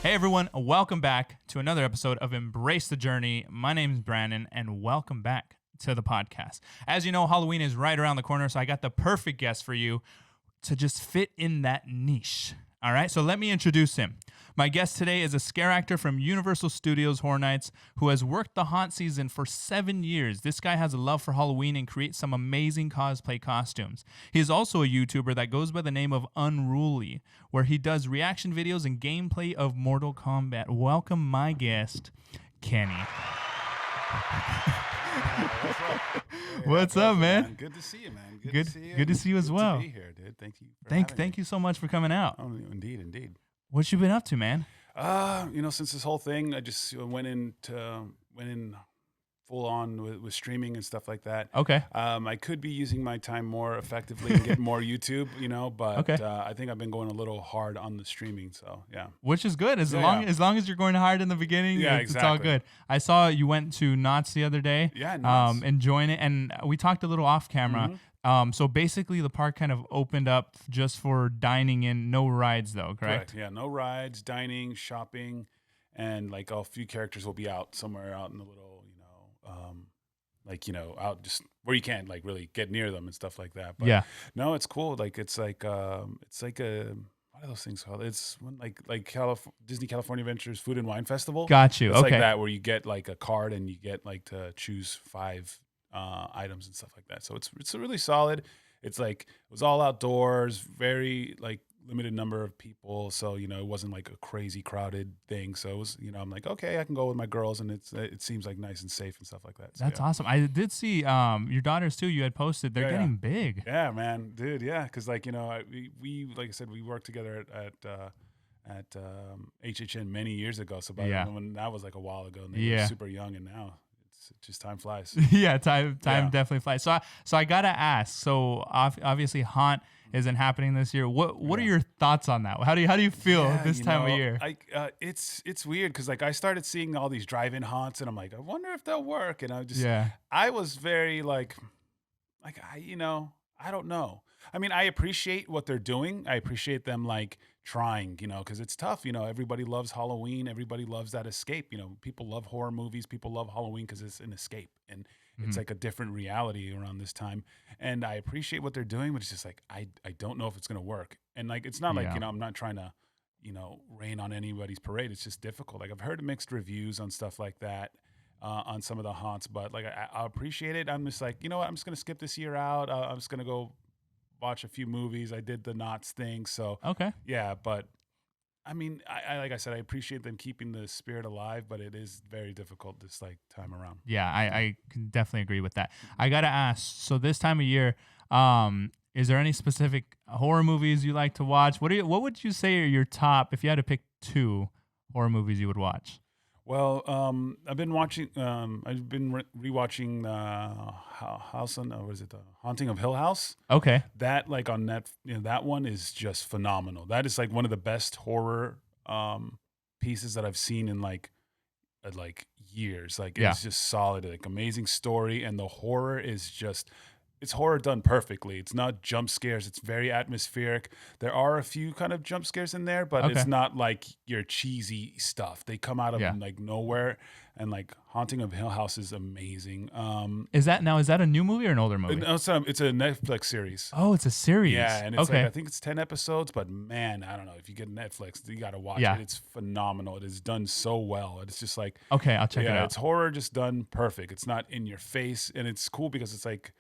Hey everyone, welcome back to another episode of Embrace the Journey. My name is Brandon, and welcome back to the podcast. As you know, Halloween is right around the corner, so I got the perfect guest for you to just fit in that niche. All right, so let me introduce him. My guest today is a Scareactor from Universal Studios Horror Nights who has worked the haunt season for 7 years. This guy has a love for Halloween and creates some amazing cosplay costumes. He is also a YouTuber that goes by the name of Unrooolie, where he does reaction videos and gameplay of Mortal Kombat. Welcome my guest, Kenny. What's up? Hey, What's up, man? Good to see you, man. Good- to see you. good to see you as Good well. To be here, dude. Thank you. Thank you so much for coming out. Oh, indeed. What you been up to, man? Since this whole thing, I just went in full on with streaming and stuff like that. Okay. I could be using my time more effectively and get more YouTube, but Okay. I think I've been going a little hard on the streaming. So yeah. Which is good as long as you're going hard in the beginning. Yeah, it's all exactly. good. I saw you went to Knott's the other day. Yeah, Knott's. Enjoying it, and we talked a little off camera. Mm-hmm. So basically, the park kind of opened up just for dining in, no rides though, correct? Yeah, no rides, dining, shopping, and like a few characters will be out somewhere out in the little, out just where you can't like really get near them and stuff like that. But Yeah. no, it's cool. Like it's like a what are those things called? It's one like Disney California Adventures Food and Wine Festival. Got you. It's Okay. like that where you get like a card and you get like to choose 5 items and stuff like that. So it's really solid. It's like it was all outdoors, very like limited number of people. So, it wasn't like a crazy crowded thing. So it was, I'm like, okay, I can go with my girls and it seems like nice and safe and stuff like that. So, That's yeah. awesome. I did see your daughters too. You had posted they're Yeah, getting big. Yeah, man, dude. Yeah. Cause like, we like I said, we worked together at HHN many years ago. So when that was like a while ago and they were super young, and now it's just time flies. Yeah, time Yeah. definitely flies. So I gotta ask. So obviously, Haunt isn't happening this year. What are your thoughts on that? How do you feel this time of year? It's weird because like I started seeing all these drive-in haunts and I'm like, I wonder if they'll work. And Yeah. I was very like I don't know. I mean, I appreciate what they're doing. I appreciate them like trying, because it's tough. Everybody loves Halloween. Everybody loves that escape. People love horror movies. People love Halloween because it's an escape and it's like a different reality around this time. And I appreciate what they're doing, but it's just like, I don't know if it's going to work. And like, it's not like, Yeah. I'm not trying to, rain on anybody's parade. It's just difficult. Like I've heard mixed reviews on stuff like that. On some of the haunts, but like I appreciate it. I'm just like, you know what? I'm just gonna skip this year out. I'm just gonna go watch a few movies. I did the Knott's thing, so Okay. yeah. But I mean, I like I said, I appreciate them keeping the spirit alive, but it is very difficult this like time around. Yeah, I can definitely agree with that. I gotta ask. So this time of year, is there any specific horror movies you like to watch? What would you say are your top? If you had to pick 2 horror movies you would watch? Well, I've been watching. I've been rewatching House on what is it? The Haunting of Hill House. Okay. That like on net, that one is just phenomenal. That is like one of the best horror pieces that I've seen in like years. Like Yeah. it's just solid, like amazing story, and the horror is just. It's horror done perfectly. It's not jump scares. It's very atmospheric. There are a few kind of jump scares in there, but Okay. it's not like your cheesy stuff. They come out of Yeah. like nowhere, and like Haunting of Hill House is amazing. Is that a new movie or an older movie? It's a Netflix series. Oh, it's a series. Yeah, and it's okay. like I think it's 10 episodes, but man, I don't know if you get Netflix, you got to watch Yeah. it. It's phenomenal. It is done so well. It's just like Okay, I'll check it out. it's horror just done perfect. It's not in your face, and it's cool because it's like.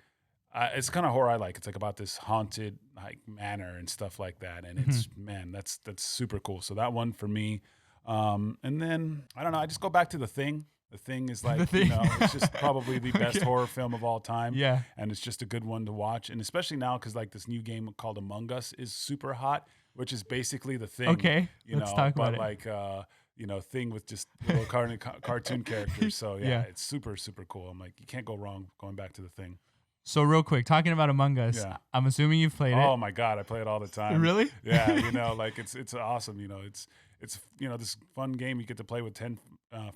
It's kind of horror I like. It's like about this haunted like manor and stuff like that, and it's man, that's super cool. So that one for me, and then I don't know. I just go back to The Thing. The Thing is like it's just probably the best horror film of all time. Yeah. and it's just a good one to watch, and especially now because like this new game called Among Us is super hot, which is basically The Thing. Okay, let's talk about but it. like Thing with just little cartoon characters. So yeah, Yeah. it's super cool. I'm like, you can't go wrong going back to The Thing. So real quick, talking about Among Us, Yeah. I'm assuming you've played Oh it. my God, I play it all the time. Really? Yeah, like it's awesome. It's this fun game you get to play with 10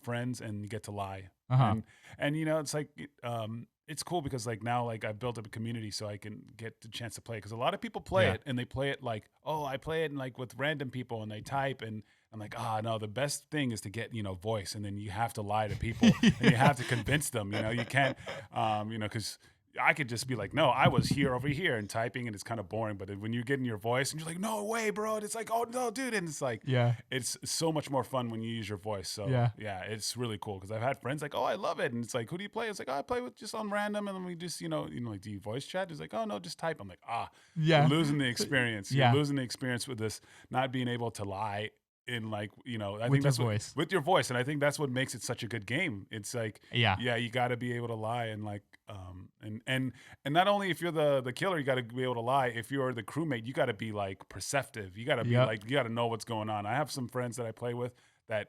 friends and you get to lie. Uh-huh. And it's like it's cool because like now like I've built up a community so I can get the chance to play because a lot of people play Yeah. it and they play it like, oh, I play it and like with random people and they type and I'm like, no, the best thing is to get, voice. And then you have to lie to people and you have to convince them, you can't, because I could just be like, no, I was here over here and typing, and it's kind of boring. But when you get in your voice and you're like, no way, bro. And it's like, oh no, dude. And it's like, it's so much more fun when you use your voice. So yeah, it's really cool. Cause I've had friends like, oh, I love it. And it's like, who do you play? It's like, oh, I play with just on random. And then we just, like, do you voice chat? It's like, oh no, just type. I'm like, you're losing the experience. You're losing the experience with this, not being able to lie in, like, I think that's with your voice. And I think that's what makes it such a good game. It's like, you got to be able to lie, and like, and not only if you're the killer, you got to be able to lie. If you're the crewmate, you got to be like perceptive. You got to be like, you got to know what's going on. I have some friends that I play with that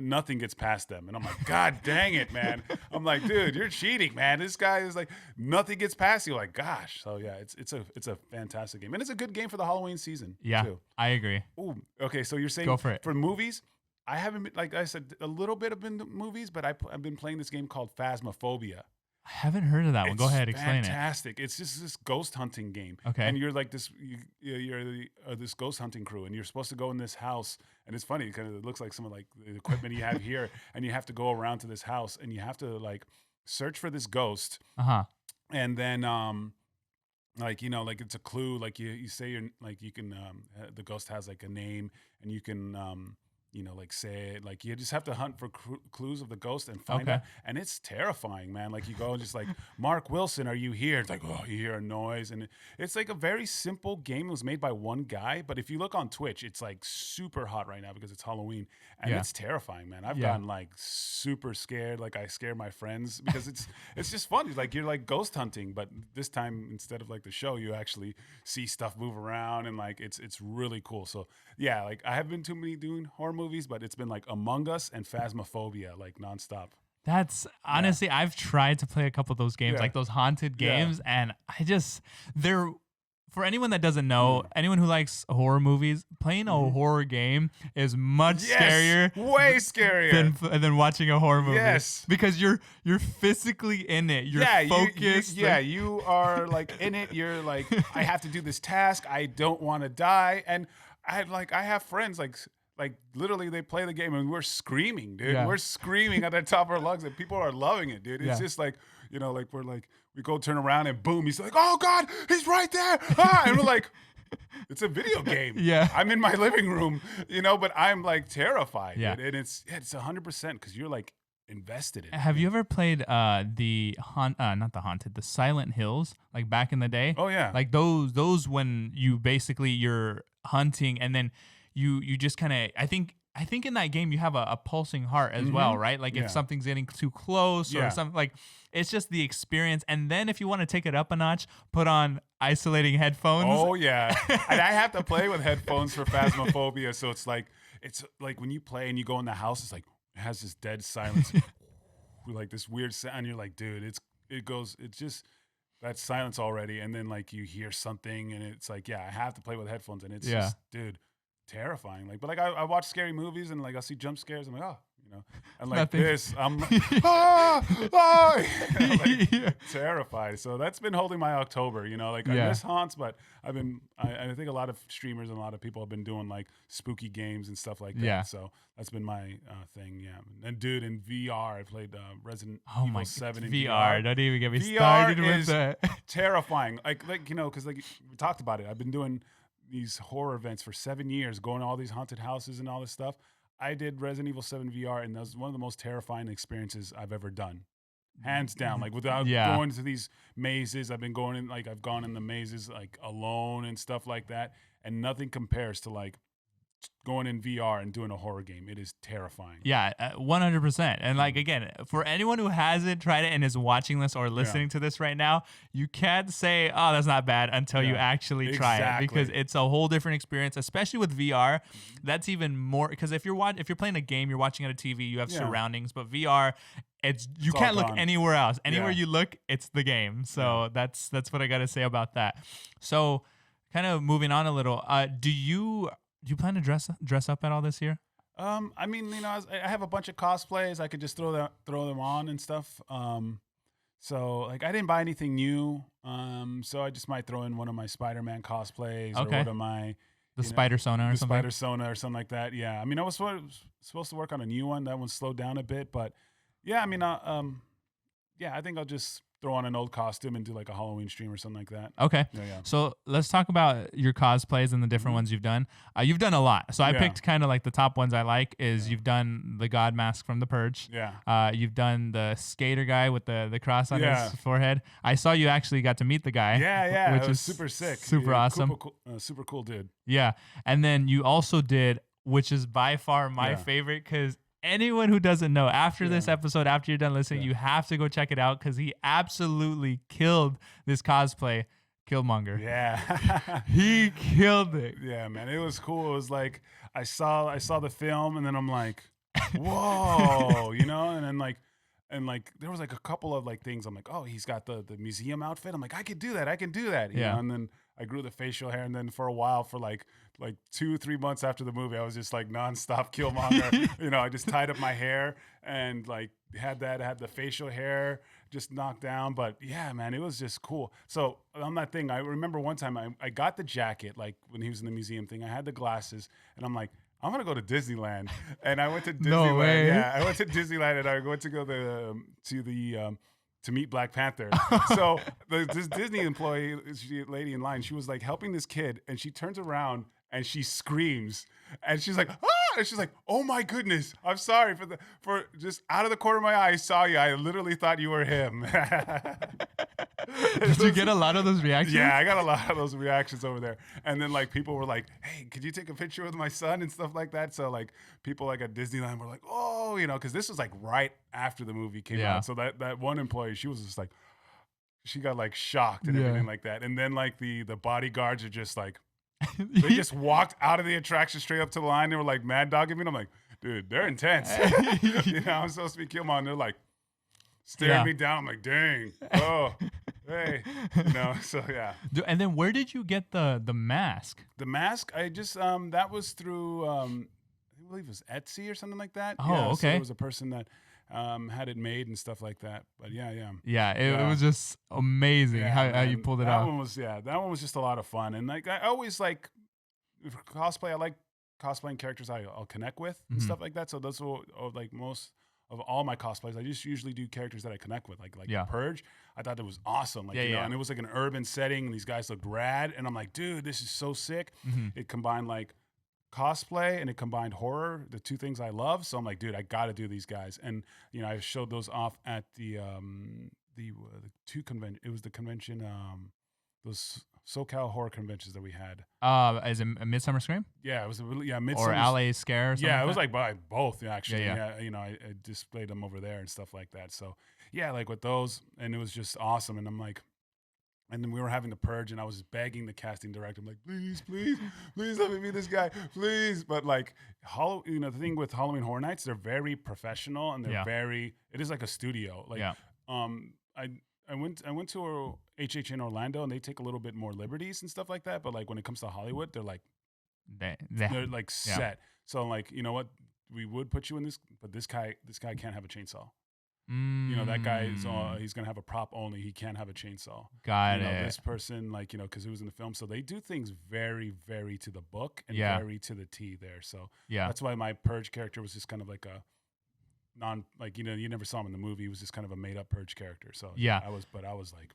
nothing gets past them, and I'm like, God dang it, man. I'm like, dude, you're cheating, man. This guy is like, nothing gets past you. Like, gosh. So yeah, it's a fantastic game, and it's a good game for the Halloween season. Yeah, too. I agree. Ooh, okay. So you're saying go for it. For movies, I haven't been, like I said, a little bit of movies, but I've been playing this game called Phasmophobia. I haven't heard of that one. Go ahead, explain fantastic. It's just this ghost hunting game. Okay. And you're like this, you're this ghost hunting crew, and you're supposed to go in this house. And it's funny because it looks like some of like the equipment you have here, and you have to go around to this house, and you have to like search for this ghost. And then like, like it's a clue. Like you say you're like, you can the ghost has like a name, and you can like say it. Like you just have to hunt for clues of the ghost and find it. And it's terrifying, man. Like you go and just like, Mark Wilson, are you here? It's like, oh, you hear a noise. And it's like a very simple game. It was made by one guy. But if you look on Twitch, it's like super hot right now because it's Halloween. And it's terrifying, man. I've gotten like super scared. Like I scare my friends because it's just fun. It's like you're like ghost hunting. But this time, instead of like the show, you actually see stuff move around. And like it's really cool. So yeah, like I haven't been too many doing horror movies, but it's been like Among Us and Phasmophobia, like nonstop. That's honestly, I've tried to play a couple of those games, like those haunted games, and they're, for anyone that doesn't know, anyone who likes horror movies, playing a horror game is much scarier, way scarier than watching a horror movie. Yes, because you're physically in it. You're focused. You are like in it. You're like, I have to do this task. I don't want to die, and I have friends like literally they play the game and we're screaming, dude. We're screaming at the top of our lungs, and people are loving it, dude. It's just like, like we're like, we go turn around and boom, he's like, oh God, he's right there. And we're like, it's a video game. I'm in my living room, but I'm like terrified. Dude. And it's 100% because you're like invested in it. Have you ever played not the Haunted, the Silent Hills, like back in the day? Oh yeah. Like those when you basically you're hunting, and then you just kind of, I think in that game you have a pulsing heart as well, right? Like if something's getting too close or something, like it's just the experience. And then if you want to take it up a notch, put on isolating headphones. Oh yeah. And I have to play with headphones for Phasmophobia, so it's like when you play and you go in the house, it's like it has this dead silence, like this weird sound. You're like, dude, it's just that silence already, and then like you hear something, and it's like, I have to play with headphones, and it's just, dude, terrifying. Like, but like I watch scary movies, and like I'll see jump scares. I'm like, oh, and like this, I'm like, like, terrified. So that's been holding my October. Like I miss haunts, but I think a lot of streamers and a lot of people have been doing like spooky games and stuff like that. So that's been my thing. Yeah, and dude, in VR, I played Resident Evil 7 in VR. Don't even get me started with that. Terrifying. Like because like we talked about it. I've been doing these horror events for 7 years, going to all these haunted houses and all this stuff. I did Resident Evil 7 VR, and that was one of the most terrifying experiences I've ever done. Hands down. Like without going to these mazes, I've gone in the mazes like alone and stuff like that. And nothing compares to like going in VR and doing a horror game. It is terrifying. Yeah, 100%. And like, again, for anyone who hasn't tried it and is watching this or listening to this right now, you can't say, oh, that's not bad until you actually try it, because it's a whole different experience, especially with VR. That's even more, because if you're playing a game, you're watching on a TV, you have surroundings, but VR, you can't look anywhere else. Anywhere you look, it's the game. So that's what I got to say about that. So kind of moving on a little, do you plan to dress up at all this year? I mean, I have a bunch of cosplays. I could just throw them on and stuff. So like I didn't buy anything new. So I just might throw in one of my Spider-Man cosplays or one of my, The Spider Sona or the something. Spider Sona or something like that. Yeah, I mean, I was supposed to work on a new one. That one slowed down a bit, but yeah, I mean, yeah, I think I'll just throw on an old costume and do like a Halloween stream or something like that. Okay. Yeah. So let's talk about your cosplays and the different ones you've done. You've done a lot. So I Yeah. picked kind of like the top ones I like is you've done the God mask from The Purge. Yeah. You've done the skater guy with the cross on Yeah. his forehead. I saw you actually got to meet the guy. Yeah. Which It was is super sick. Super Yeah, awesome. Super cool dude. Yeah. And then you also did, which is by far my favorite, because anyone who doesn't know, after this episode, after you're done listening, you have to go check it out because he absolutely killed this cosplay, Killmonger. Yeah. He killed it. Yeah, man. It was cool. It was like I saw the film and then I'm like, whoa, you know, and then like there was like a couple of like things. I'm like, oh, he's got the museum outfit. I'm like, I could do that. You know? And then I grew the facial hair, and then for a while, for like 2-3 months after the movie, I was just like nonstop Killmonger. You know, I just tied up my hair and like had the facial hair just knocked down. But yeah, man, it was just cool. So on that thing, I remember one time I got the jacket, like when he was in the museum thing. I had the glasses, and I'm like, I'm gonna go to Disneyland, and I went to Disneyland. No way. Yeah, I went to Disneyland, and I went to go to meet Black Panther. So this Disney employee, lady in line, she was like helping this kid, and she turns around and she screams, and she's like, ah! And she's like, oh my goodness, I'm sorry for just out of the corner of my eye, I saw you. I literally thought you were him. Did you get a lot of those reactions? Yeah, I got a lot of those reactions over there. And then like people were like, hey, could you take a picture with my son and stuff like that? So like people like at Disneyland were like, oh, you know, because this was like right after the movie came out. So that one employee, she was just like, she got like shocked and everything like that. And then like the bodyguards are just like, they just walked out of the attraction straight up to the line. They were like mad dogging me. And I'm like, dude, they're intense. You know, I'm supposed to be Killmonger. They're like staring me down. I'm like, dang. Oh, hey. You know, so yeah. And then where did you get the mask? The mask, I just that was through I believe it was Etsy or something like that. Oh, okay. So there was a person that had it made and stuff like that. But yeah. It was just amazing how you pulled it off. That one was just a lot of fun. And like I always like cosplay. I like cosplaying characters I'll connect with and stuff like that. So those are like most of all my cosplays. I just usually do characters that I connect with, like Purge. I thought that was awesome. Like you know, and it was like an urban setting, and these guys looked rad. And I'm like, dude, this is so sick. It combined like cosplay and it combined horror, the two things I love. So I'm like, dude, I got to do these guys. And you know, I showed those off at the two convention. It was the convention, those SoCal horror conventions that we had. As a Midsummer Scream? Yeah, it was Midsummer. Or LA Scare. Or something yeah, like it was that? like by both actually. Yeah. You know, I displayed them over there and stuff like that. So yeah, like with those, and it was just awesome. And I'm like. And then we were having the Purge, and I was begging the casting director, I'm like, please let me be this guy, please. But like, you know, the thing with Halloween Horror Nights, they're very professional, and they're it is like a studio. Like, I went to HH in Orlando, and they take a little bit more liberties and stuff like that. But like when it comes to Hollywood, they're like, they're like set. So I'm like, you know what, we would put you in this, but this guy can't have a chainsaw. You know, that guy is he's gonna have a prop only. He can't have a chainsaw. Got it. This person, like, you know, because it was in the film, so they do things very, very to the book and very to the T there. So that's why my Purge character was just kind of like a like, you know, you never saw him in the movie. He was just kind of a made up Purge character. So I was like.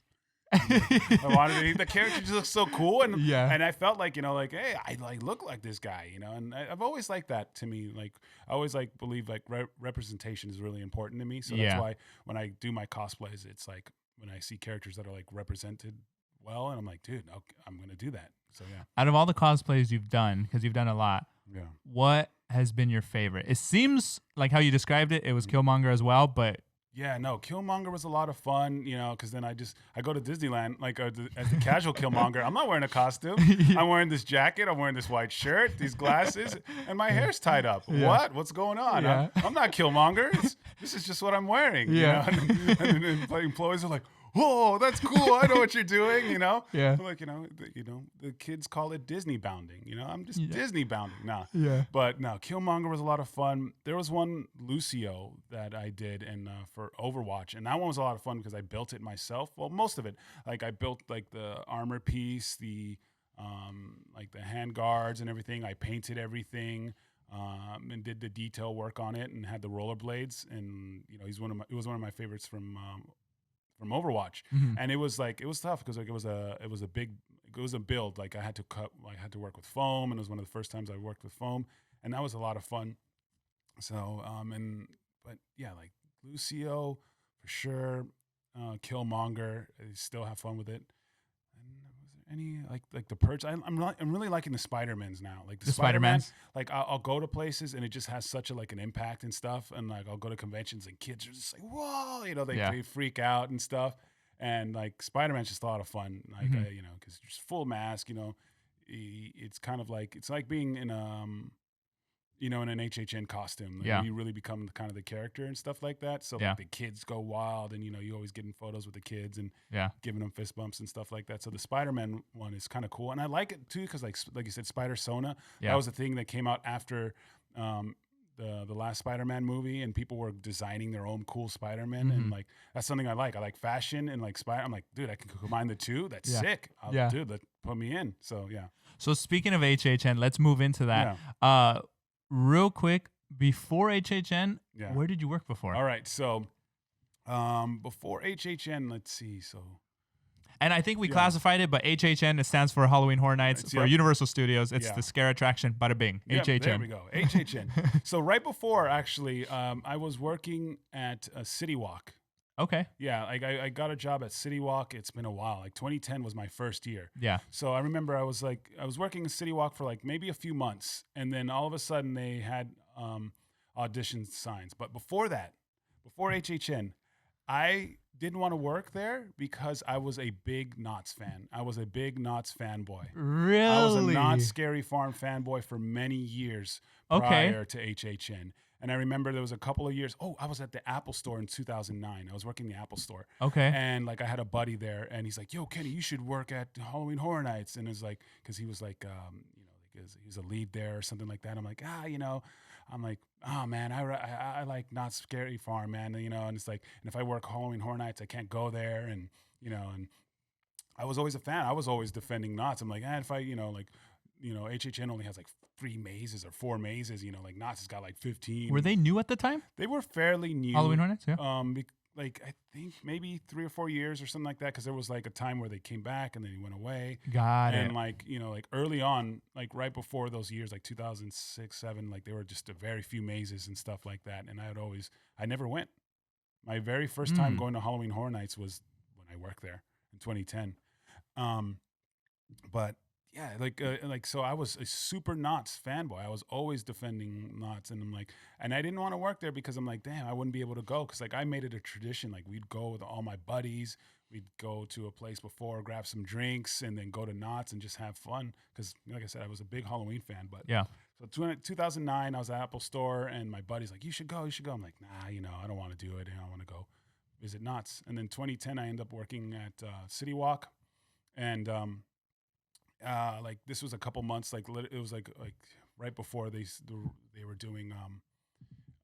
I wanted the character just looks so cool, and I felt like, you know, like, hey, I like look like this guy, you know, and I've always liked that. To me, like, I always like believe like representation is really important to me. So that's why when I do my cosplays, it's like when I see characters that are like represented well, and I'm like, dude, I'm gonna do that. So out of all the cosplays you've done, because you've done a lot, what has been your favorite? It seems like how you described it, it was Killmonger as well, but yeah, no, Killmonger was a lot of fun, you know, because then I go to Disneyland, like as the casual Killmonger. I'm not wearing a costume. I'm wearing this jacket. I'm wearing this white shirt, these glasses, and my hair's tied up. What's going on? I'm not Killmonger. This is just what I'm wearing. You know? And employees are like, whoa, that's cool. I know what you're doing, you know? Yeah. Like, you know, the kids call it Disney bounding. You know, I'm just Disney bounding. Nah. Yeah. But no, Killmonger was a lot of fun. There was one Lucio that I did for Overwatch, and that one was a lot of fun because I built it myself. Well, most of it. Like I built like the armor piece, the like the hand guards and everything. I painted everything. And did the detail work on it, and had the rollerblades, and it was one of my favorites from Overwatch. Mhm. And it was tough because like it was a build. Like I had to work with foam, and it was one of the first times I worked with foam, and that was a lot of fun. So but yeah, like Lucio for sure, Killmonger, I still have fun with it. And was there any like the Purge? I'm really liking the Spider-Mans now. Like the The Spider-Man, Spider-Mans. like I'll go to places and it just has such a like an impact and stuff. And like I'll go to conventions and kids are just like, whoa, Yeah. they freak out and stuff. And like Spider-Man's just a lot of fun. Like Mhm. because just full mask. It's kind of like it's like being in in an HHN costume. Like, Yeah. you really become kind of the character and stuff like that. So Yeah. like the kids go wild, and you always get in photos with the kids and Yeah. giving them fist bumps and stuff like that. So the Spider-Man one is kind of cool, and I like it too because like you said, Spider Sona. Yeah. That was a thing that came out after the last Spider-Man movie, and people were designing their own cool Spider-Man, and Mhm. like that's something I like. I like fashion and like Spider. I'm like, dude, I can combine the two. That's Yeah. sick. Yeah. Dude, put me in. So yeah. So speaking of HHN, let's move into that. Real quick, before HHN, Yeah. where did you work before? All right. So before HHN, let's see. So And I think we Yeah. classified it, but HHN, it stands for Halloween Horror Nights. For Yep. Universal Studios, it's Yeah. the scare attraction, bada bing, Yep, HHN. there we go. HHN. So right before, actually, I was working at a City Walk. Okay. Yeah, like I got a job at City Walk. It's been a while. Like 2010 was my first year. Yeah. So I remember I was working in City Walk for like maybe a few months, and then all of a sudden they had audition signs. But before that, before HHN, I didn't want to work there because I was a big Knott's fan. I was a big Knott's fanboy. Really? I was a Knott's Scary Farm fanboy for many years Okay. prior to HHN. And I remember there was a couple of years. Oh, I was at the Apple Store in 2009. I was working the Apple Store. Okay. And like I had a buddy there, and he's like, "Yo, Kenny, you should work at Halloween Horror Nights." And it's like, because he was like, he's a lead there or something like that. I'm like, I'm like, oh man, I like Knott's Scary Farm, man. And it's like, and if I work Halloween Horror Nights, I can't go there, and and I was always a fan. I was always defending Knott's. I'm like, if I, HHN only has like 3 mazes or 4 mazes. Like Knott's has got like 15. Were they new at the time? They were fairly new. Halloween Horror Nights? Yeah. Like I think maybe 3 or 4 years or something like that. Because there was like a time where they came back and then he went away. Got And it. like like early on, like right before those years, like 2006, 7, like they were just a very few mazes and stuff like that. And I never went. My very first time going to Halloween Horror Nights was when I worked there in 2010. But yeah, so I was a super Knott's fanboy. I was always defending Knott's, and I'm like, and I didn't want to work there because I'm like, damn, I wouldn't be able to go because like I made it a tradition. Like we'd go with all my buddies, we'd go to a place before, grab some drinks, and then go to Knott's and just have fun. Because like I said, I was a big Halloween fan. But Yeah. so 2009, I was at Apple Store, and my buddy's like, you should go. I'm like, nah, I don't want to do it, and I want to go visit Knott's. And then 2010, I ended up working at City Walk, and like this was a couple months, like it was like right before they were doing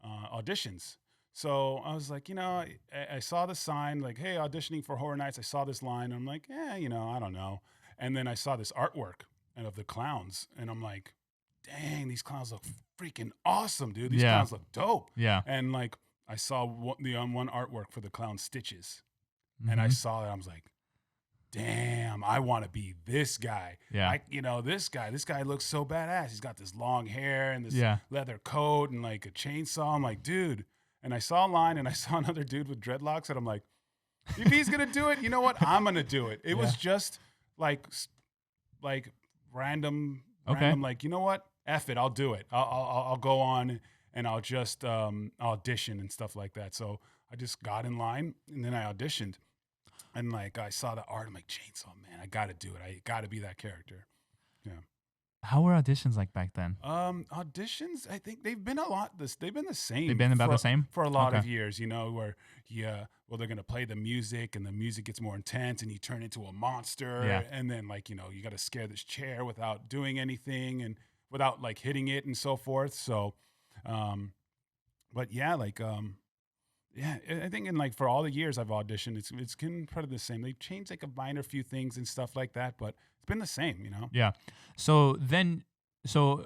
auditions. So I was like, I saw the sign like, hey, auditioning for Horror Nights. I saw this line. I'm like, I don't know. And then I saw this artwork of the clowns, and I'm like, dang, these clowns look freaking awesome, dude. These clowns look dope. Yeah. And like I saw the one artwork for the clown Stitches, and I Mhm. saw that. I was like, damn, I want to be this guy. Yeah. This guy looks so badass. He's got this long hair and this Yeah. leather coat and like a chainsaw. I'm like, dude. And I saw a line, and I saw another dude with dreadlocks, and I'm like, if he's gonna do it, you know what? I'm gonna do it. It was just like random, like, you know what? F it, I'll do it. I'll go on and I'll just audition and stuff like that. So I just got in line, and then I auditioned. And like I saw the art, I'm like, chainsaw man, I gotta do it. I gotta be that character. Yeah. How were auditions like back then? Auditions, I think they've been they've been the same. They've been about the same? for a lot of Okay. years, where they're gonna play the music, and the music gets more intense, and you turn into a monster. Yeah. And then like, you gotta scare this chair without doing anything and without like hitting it and so forth. So but yeah, like Yeah, I think in like for all the years I've auditioned, it's been part of the same. They've changed like a minor few things and stuff like that, but it's been the same, you know? Yeah. So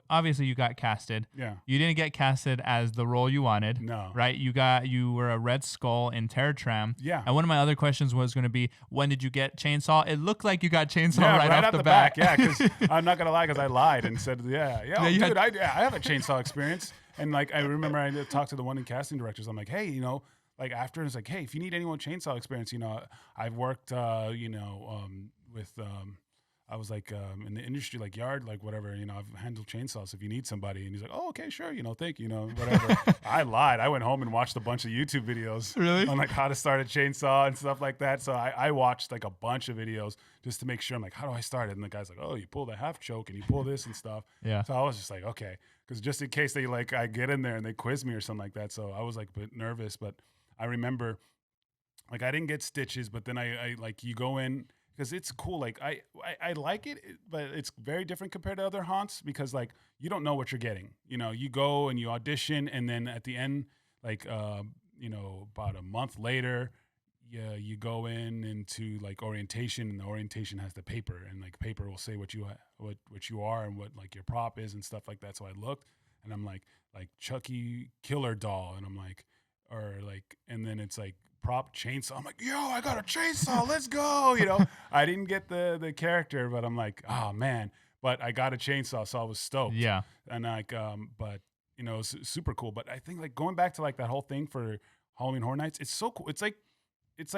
obviously you got casted. Yeah. You didn't get casted as the role you wanted. No. Right? You were a Red Skull in Terror Tram. Yeah. And one of my other questions was going to be, when did you get Chainsaw? It looked like you got Chainsaw Yeah, right right off out the back. bat. Yeah, because I'm not gonna lie, because I lied and said, dude, I have a chainsaw experience. And like I remember I talked to the one in casting directors. I'm like, hey, you know, like after it's like, hey, if you need anyone with chainsaw experience, you know, I've worked, with. I was like in the industry, like yard, like whatever, you know, I've handled chainsaws if you need somebody. And he's like, oh, okay, sure, you know, thank you, you know, whatever. I lied. I went home and watched a bunch of YouTube videos Really? on like how to start a chainsaw and stuff like that. So I watched like a bunch of videos just to make sure. I'm like, how do I start it? And the guy's like, oh, you pull the half choke and you pull this and stuff. Yeah. So I was just like, okay, because just in case they like I get in there and they quiz me or something like that. So I was like a bit nervous, but I remember like I didn't get stitches, but then I like you go in. Because it's cool, like I like it, but it's very different compared to other haunts because like you don't know what you're getting. You know, you go and you audition, and then at the end, like you know, about a month later, you go into like orientation, and the orientation has the paper, and like paper will say what you are and what like your prop is and stuff like that. So I looked, and I'm like Chucky killer doll, and I'm like, or like, and then it's like prop chainsaw. I'm like, yo, I got a chainsaw. Let's go. You know, I didn't get the character, but I'm like, oh man, but I got a chainsaw. So I was stoked. Yeah. And like, but you know, it's super cool. But I think like going back to like that whole thing for Halloween Horror Nights, it's so cool. It's like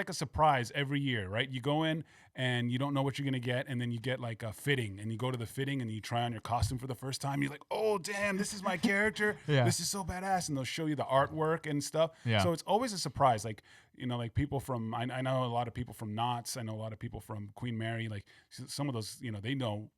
a surprise every year, right? You go in and you don't know what you're gonna get, and then you get like a fitting, and you go to the fitting and you try on your costume for the first time. You're like, oh damn, this is my character. Yeah. This is so badass, and they'll show you the artwork and stuff. Yeah. So it's always a surprise. Like, you know, like people from I know a lot of people from Knott's. I know a lot of people from Queen Mary. Like some of those, you know, they know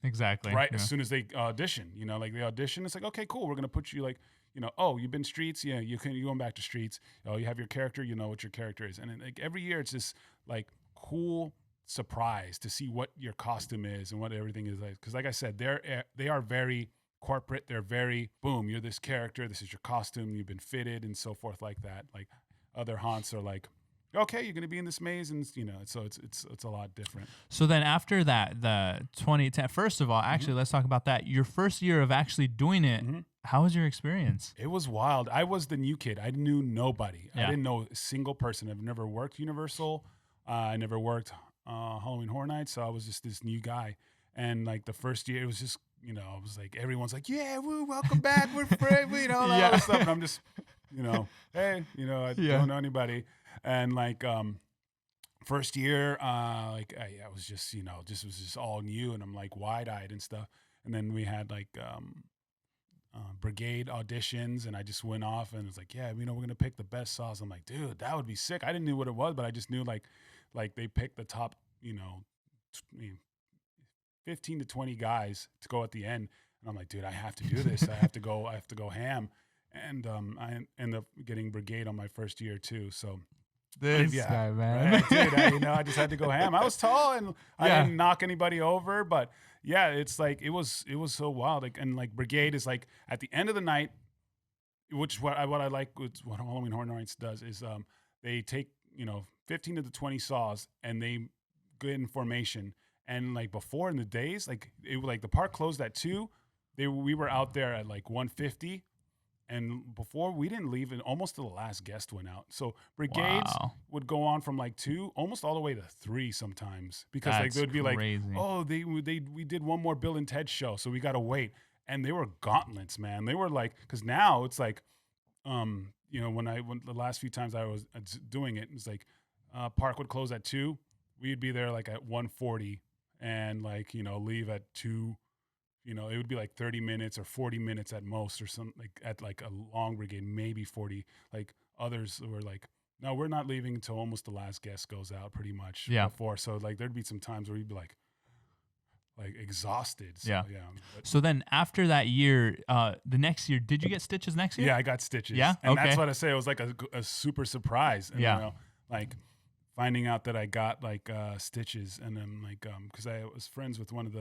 Exactly. right Yeah. as soon as they audition. You know, like they audition, it's like, okay, cool, we're gonna put you like. You know, oh, you've been Streets, yeah. You're going back to Streets. Oh, you have your character. You know what your character is, and then, like every year, it's this like cool surprise to see what your costume is and what everything is like. Because, like I said, they are very corporate. They're very boom. You're this character. This is your costume. You've been fitted and so forth like that. Like other haunts are like, okay, you're gonna be in this maze, and you know, so it's a lot different. So then after that, the 2010. First of all, actually, let's talk about that. Your first year of actually doing it. Mm-hmm. How was your experience? It was wild. I was the new kid. I knew nobody. Yeah. I didn't know a single person. I've never worked Universal. I never worked Halloween Horror Nights. So I was just this new guy. And like the first year, it was just, you know, I was like, everyone's like, yeah, woo, welcome back. We're free. You know, all this stuff. And I'm just, you know, hey, you know, I don't know anybody. And like first year, I was just, you know, it was just all new. And I'm like wide-eyed and stuff. And then we had like brigade auditions, and I just went off and was like, yeah, you know, we're gonna pick the best saws. I'm like, dude, that would be sick. I didn't know what it was, but I just knew like they picked the top, you know, 15 to 20 guys to go at the end, and I'm like, dude, I have to do this. I have to go ham, and I ended up getting brigade on my first year too. So This guy, man. Right, dude, I just had to go ham. I was tall and I didn't knock anybody over, but yeah, it's like it was so wild. Like, and like brigade is like at the end of the night, which what I like what Halloween Horror Nights does is they take, you know, 15 to the 20 saws and they get in formation. And like before in the days, like the park closed at 2. We were out there at like 1:50. And before we didn't leave, and almost till the last guest went out. So brigades would go on from like 2, almost all the way to 3 sometimes, because like they would be like, oh, we did one more Bill and Ted show, so we got to wait. And they were gauntlets, man. They were like, because now it's like, you know, when the last few times I was doing it, it's like park would close at 2, we'd be there like at 1:40, and like, you know, leave at 2. You know, it would be like 30 minutes or 40 minutes at most, or something like at like a long brigade, maybe 40. Like others were like, no, we're not leaving until almost the last guest goes out pretty much before. So like there'd be some times where you'd be like exhausted. So, yeah. So then after that year, the next year, did you get stitches next year? Yeah, I got stitches. Yeah. And that's what I say. It was like a super surprise. And, you know, like finding out that I got like stitches, and then like, cause I was friends with one of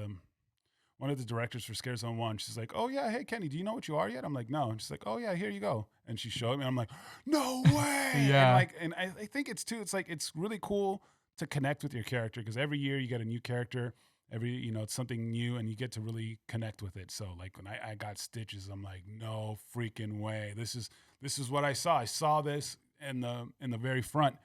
one of the directors for Scare Zone 1, she's like, oh, yeah, hey, Kenny, do you know what you are yet? I'm like, no. And she's like, oh, yeah, here you go. And she showed me. I'm like, no way. Yeah. And I think it's really cool to connect with your character because every year you get a new character. It's something new and you get to really connect with it. So like when I got Stitches, I'm like, no freaking way. This is what I saw. I saw this in the very front.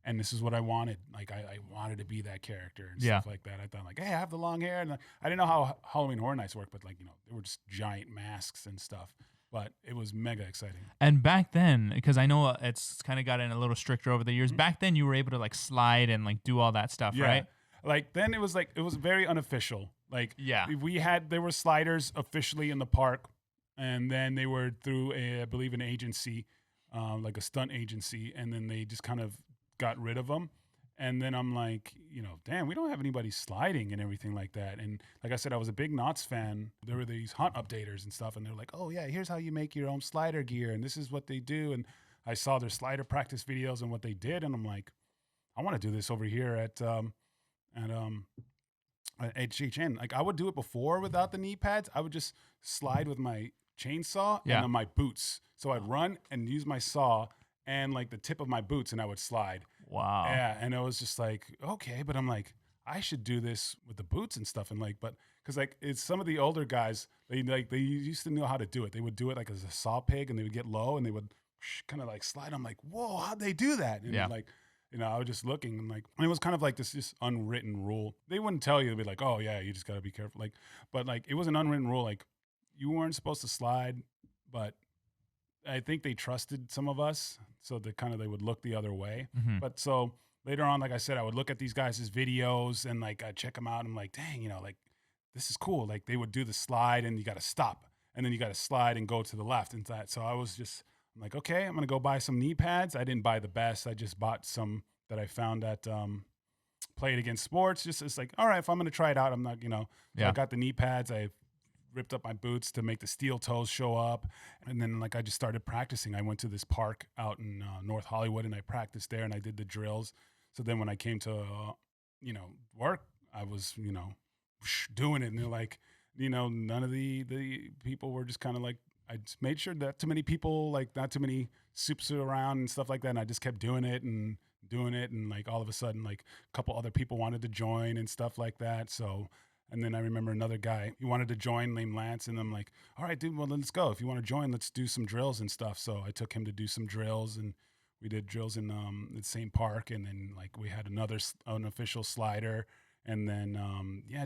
And this is what I wanted. Like, I wanted to be that character and stuff like that. I thought, like, hey, I have the long hair. And I didn't know how Halloween Horror Nights work, but, like, they were just giant masks and stuff. But it was mega exciting. And back then, because I know it's kind of gotten a little stricter over the years, back then you were able to, like, slide and, like, do all that stuff, right? Like, then it was very unofficial. Like, there were sliders officially in the park. And then they were through, I believe, an agency, like a stunt agency. And then they just kind of got rid of them. And then I'm like, damn, we don't have anybody sliding and everything like that. And like I said, I was a big Knott's fan. There were these hunt updaters and stuff. And they're like, oh yeah, here's how you make your own slider gear. And this is what they do. And I saw their slider practice videos and what they did. And I'm like, I want to do this over here at HHN. Like I would do it before without the knee pads. I would just slide with my chainsaw and on my boots. So I'd run and use my saw and like the tip of my boots and I would slide. Wow. Yeah. And it was just like, okay, but I'm like, I should do this with the boots and stuff. And like, but cause like it's some of the older guys, they used to know how to do it. They would do it like as a saw pig and they would get low and they would kind of like slide. I'm like, whoa, how'd they do that? And like, I was just looking and like, it was kind of like this unwritten rule. They wouldn't tell you to be like, oh yeah, you just gotta be careful. Like, but like, it was an unwritten rule. Like you weren't supposed to slide, but I think they trusted some of us, so they would look the other way. Mm-hmm. But so later on, like I said, I would look at these guys' videos and like I'd check them out. And I'm like, dang, like this is cool. Like they would do the slide and you got to stop, and then you got to slide and go to the left and that. So I'm like, okay, I'm gonna go buy some knee pads. I didn't buy the best. I just bought some that I found at Play It Against Sports. It's like, all right, if I'm gonna try it out, I'm not, So I got the knee pads. I ripped up my boots to make the steel toes show up. And then like I just started practicing. I went to this park out in North Hollywood and I practiced there and I did the drills. So then when I came to, work, I was, doing it. And they're like, none of the people were just kind of like, I just made sure that too many people, like not too many soups around and stuff like that. And I just kept doing it. And like all of a sudden, like a couple other people wanted to join and stuff like that. So, and then I remember another guy, he wanted to join, named Lance. And I'm like, all right, dude, well, let's go. If you want to join, let's do some drills and stuff. So I took him to do some drills and we did drills in the same park. And then like we had another unofficial slider. And then,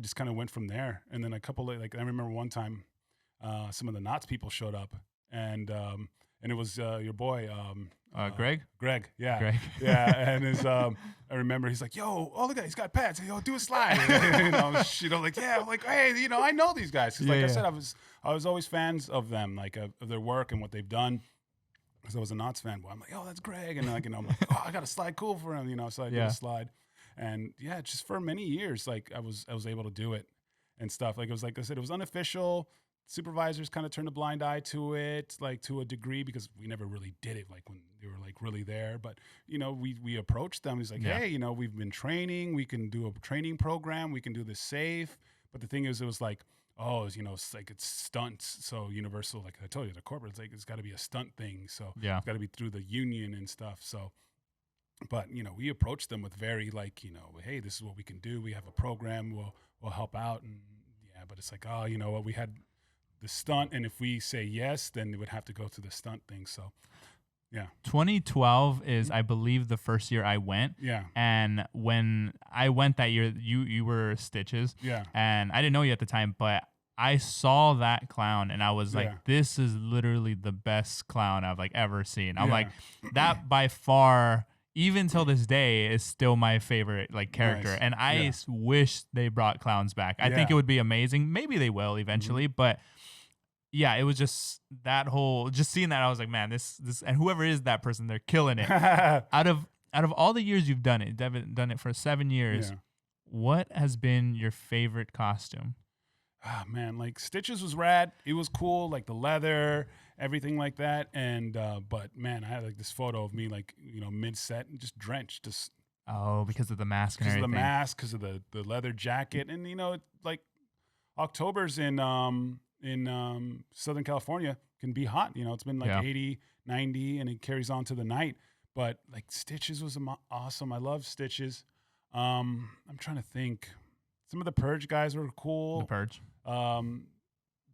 just kind of went from there. And then a couple of, like, I remember one time some of the Knott's people showed up and it was your boy, Greg? Greg, yeah. Greg. Yeah, and I remember he's like, yo, look at that, he's got pads. Yo, do a slide. Like, yeah. I'm like, hey, I know these guys. Because I said, I was always fans of them, like of their work and what they've done. Because I was a Knott's fan. Well, I'm like, oh, that's Greg. And like, I'm like, oh, I got a slide cool for him, So I did a slide. And yeah, just for many years, like I was able to do it and stuff. Like it was, like I said, it was unofficial. Supervisors kind of turned a blind eye to it, like to a degree, because we never really did it like when they were like really there. But, we approached them. He's like, hey, we've been training. We can do a training program. We can do this safe. But the thing is, it was like, oh, it's like it's stunts. So Universal, like I told you, the corporate, it's got to be a stunt thing. So it's got to be through the union and stuff. So, but, we approached them with very like, hey, this is what we can do. We have a program. We'll help out. And but it's like, oh, what we had the stunt, and if we say yes, then it would have to go to the stunt thing. So, yeah. 2012 is, I believe, the first year I went. Yeah. And when I went that year, you were Stitches. Yeah. And I didn't know you at the time, but I saw that clown, and I was like, this is literally the best clown I've like ever seen. I'm like, that by far, even till this day, is still my favorite like character. Nice. And I wish they brought clowns back. I think it would be amazing. Maybe they will eventually, but yeah, it was just that whole, just seeing that, I was like, man, this, and whoever is that person, they're killing it. Out of all the years you've done it, done it for 7 years, what has been your favorite costume? Ah, man, like Stitches was rad. It was cool, like the leather, everything like that. And but man, I had like this photo of me, like mid-set, and just drenched, just because of the mask and everything. Because of the mask, because of the leather jacket, and like October's in Southern California can be hot. You know, it's been like 80, 90, and it carries on to the night. But like Stitches was awesome. I love Stitches. I'm trying to think. Some of the Purge guys were cool. The Purge.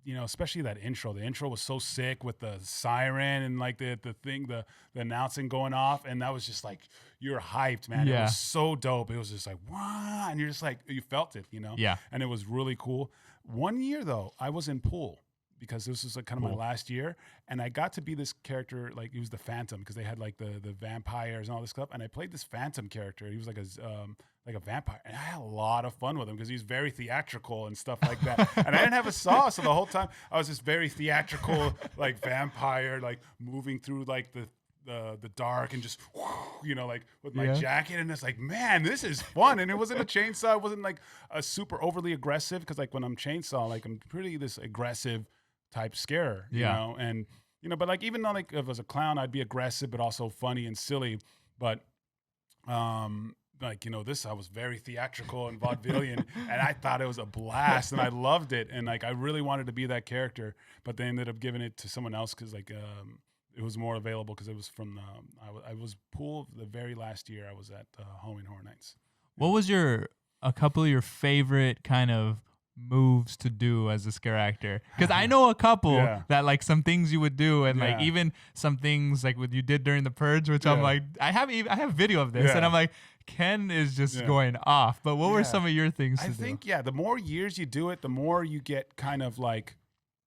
You know, especially that intro. The intro was so sick with the siren and like the thing, the announcing going off, and that was just like you're hyped, man. Yeah. It was so dope. It was just like wow, and you're just like you felt it, you know. Yeah. And it was really cool. One year though, I was in pool because this was like kind of my last year, and I got to be this character. Like he was the Phantom because they had like the vampires and all this stuff, and I played this Phantom character. He was like a vampire, and I had a lot of fun with him because he's very theatrical and stuff like that. And I didn't have a saw, so the whole time I was this very theatrical like vampire, like moving through like the dark and just you know like with my jacket, and it's like, man, this is fun. And it wasn't a chainsaw, it wasn't like a super overly aggressive because like when I'm chainsaw, like I'm pretty this aggressive type scarer, you know, and you know, but like even though like if I was a clown, I'd be aggressive but also funny and silly, but like, you know, I was very theatrical and vaudevillian, and I thought it was a blast, and I loved it, and like I really wanted to be that character, but they ended up giving it to someone else because like it was more available because it was from I was pool the very last year I was at Halloween Horror Nights. What was a couple of your favorite kind of moves to do as a Scareactor? Because I know a couple that like some things you would do, and like even some things like what you did during the Purge, which I'm like I have video of this, and I'm like Ken is just going off. But what were some of your things to do? I think the more years you do it, the more you get kind of like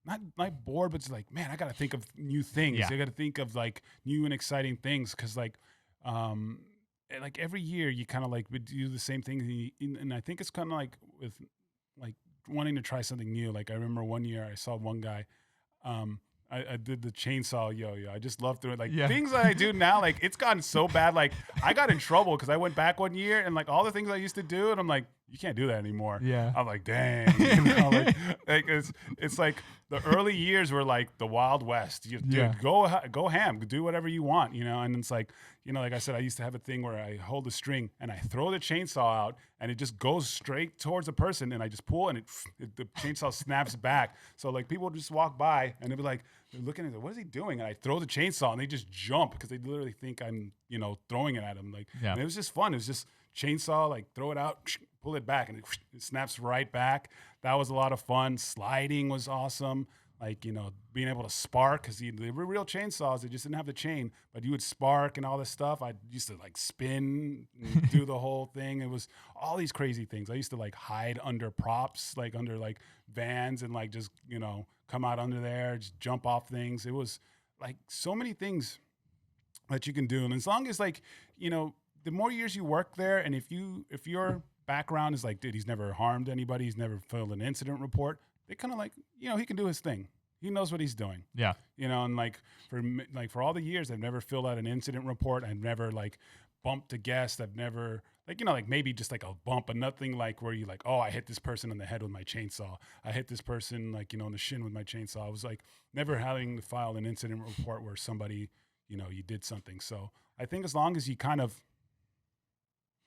not bored, but it's like, man, I got to think of new things. I got to think of like new and exciting things because like every year you kind of like would do the same thing, and I think it's kind of like with like wanting to try something new. Like I remember one year I saw one guy. I did the chainsaw yo-yo. I just love doing it. Like things that I do now, like it's gotten so bad. Like I got in trouble because I went back one year and like all the things I used to do, and I'm like, you can't do that anymore. Yeah. I'm like, dang. You know, like it's like the early years were like the Wild West. Dude, go ham, do whatever you want, you know. And it's like, you know, like I said, I used to have a thing where I hold a string and I throw the chainsaw out, and it just goes straight towards a person, and I just pull, and the chainsaw snaps back. So like people would just walk by and they'd be like, they're looking at it, what is he doing? And I throw the chainsaw, and they just jump because they literally think I'm, you know, throwing it at them. Like, and it was just fun. It was just chainsaw, like throw it out, pull it back, and it snaps right back. That was a lot of fun. Sliding was awesome. Like, you know, being able to spark, because they were real chainsaws. They just didn't have the chain, but you would spark and all this stuff. I used to like spin and do the whole thing. It was all these crazy things. I used to like hide under props, like under like vans, and like just, you know, come out under there, just jump off things. It was like so many things that you can do. And as long as like, you know, the more years you work there, and if your background is like, dude, he's never harmed anybody, he's never filed an incident report, they kind of like, you know, he can do his thing. He knows what he's doing. Yeah. You know, and like for all the years, I've never filled out an incident report. I've never like bumped a guest. I've never like, you know, like maybe just like a bump, but nothing like where you like, oh, I hit this person in the head with my chainsaw. I hit this person like, you know, in the shin with my chainsaw. I was like never having to file an incident report where somebody, you know, you did something. So I think as long as you kind of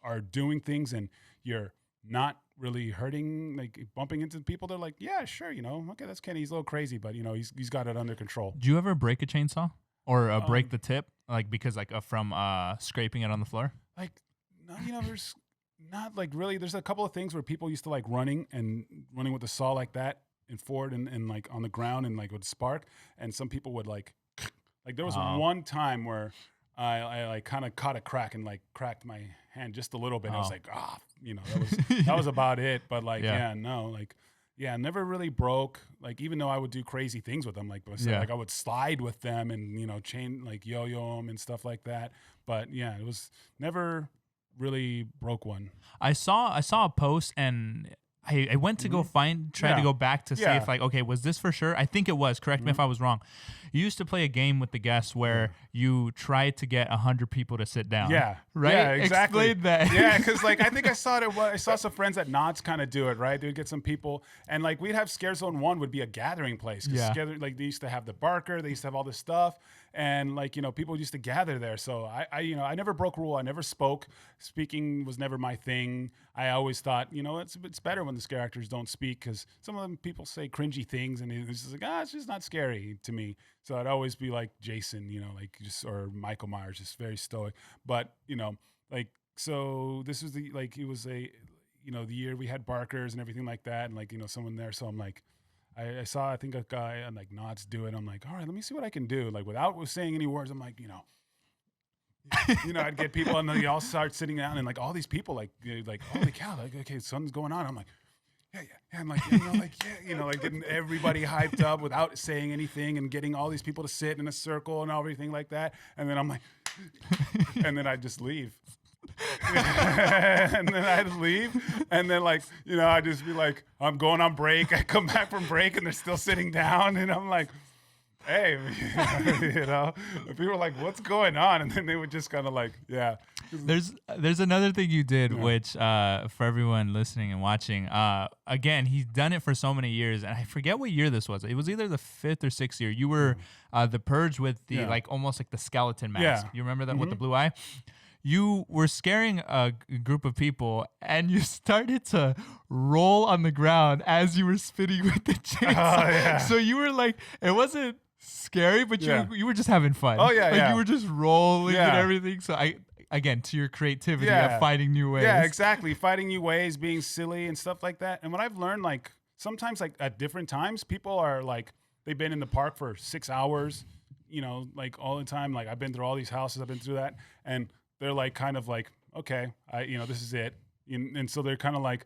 are doing things and you're not really hurting, like bumping into people, they're like, yeah, sure, you know, okay, that's Kenny. He's a little crazy, but you know, he's got it under control. Do you ever break a chainsaw or break the tip, like because like from scraping it on the floor? Like, no, you know, there's not like really. There's a couple of things where people used to like running with a saw like that and forward and like on the ground and like would spark, and some people would like there was one time where I like kind of caught a crack and like cracked my hand just a little bit. I was like, you know, that was about it. But like, never really broke. Like, even though I would do crazy things with them, like I would slide with them and, you know, chain like yo-yo them and stuff like that. But yeah, it was never really broke one. I saw a post and I went to go try to go back to see if like, okay, was this for sure? I think it was. Correct me if I was wrong. You used to play a game with the guests where you tried to get 100 people to sit down. Yeah. Right? Yeah, exactly. Explain that. Yeah, because like I think I saw some friends at Knott's kind of do it, right? They would get some people, and like we'd have Scare Zone 1 would be a gathering place. Because like they used to have the Barker, they used to have all this stuff. and like, you know, people used to gather there. So I never broke rule. I never spoke. Speaking was never my thing. I always thought, you know, it's better when the scare actors don't speak, because some of them people say cringy things, and it's just like, it's just not scary to me. So I'd always be like Jason, you know, like just, or Michael Myers, just very stoic. But, you know, like, so this was it was the year we had Barkers and everything like that, and like, you know, someone there. So I'm like, I saw, I think a guy, and like Knots do it. I'm like, all right, let me see what I can do. Like without saying any words, I'm like, I'd get people, and they all start sitting down, and like all these people, like holy cow, like, okay, something's going on. I'm like, yeah. I'm like, like getting everybody hyped up without saying anything, and getting all these people to sit in a circle and everything like that. And then I'm like, and then I just leave. And then I'd leave, and then like, I'd just be like, I'm going on break. I come back from break, and they're still sitting down, and I'm like, hey, people were like, what's going on? And then they would just kind of like, yeah. There's another thing you did, which for everyone listening and watching, again, he's done it for so many years, and I forget what year this was. It was either the 5th or 6th year. You were the Purge with the like almost like the skeleton mask. You remember that with the blue eye? You were scaring a group of people, and you started to roll on the ground as you were spitting with the chainsaw. So you were like, it wasn't scary, but you were just having fun. You were just rolling and everything. So again, to your creativity of finding new ways. Yeah, exactly. Fighting new ways, being silly and stuff like that. And what I've learned, like sometimes like at different times, people are like, they've been in the park for 6 hours, like all the time. Like I've been through all these houses, I've been through that. And they're like, kind of like, okay, this is it. And so they're kind of like,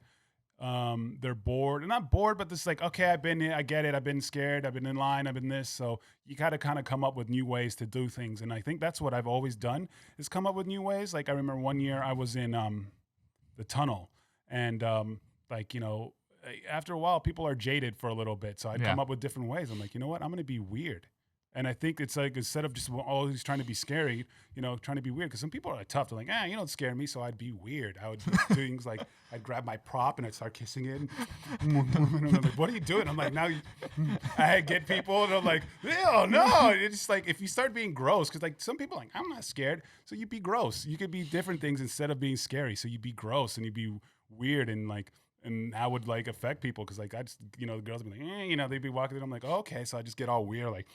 they're bored, and not bored, but this like, okay, I get it. I've been scared. I've been in line. I've been this. So you got to kind of come up with new ways to do things. And I think that's what I've always done, is come up with new ways. Like I remember one year I was in, the tunnel, and, after a while people are jaded for a little bit. So I'd come up with different ways. I'm like, you know what? I'm going to be weird. And I think it's like, instead of just always trying to be scary, trying to be weird, because some people are like tough. They're like, you don't scare me, so I'd be weird. I would do things like, I'd grab my prop and I'd start kissing it. And I'm like, what are you doing? I'm like, now I get people, and I'm like, ew, no. It's just like, if you start being gross, because like some people are like, I'm not scared. So you be gross. You could be different things instead of being scary. So you be gross and you be weird, and like, and that would like affect people, because like I just, the girls would be like, they'd be walking in. I'm like, oh, okay, so I just get all weird, like,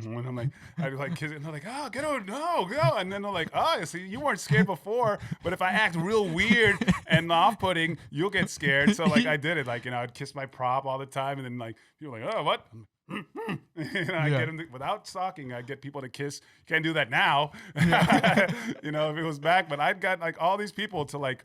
when I'm like, I'd be like kissing, and they're like, oh, get out, no, go, and then they're like, oh, so you weren't scared before, but if I act real weird and off-putting, you'll get scared. So like I did it, like, I'd kiss my prop all the time, and then like people were like, oh, what? I get them without stalking. I get people to kiss. You can't do that now, if it was back, but I'd got like all these people to like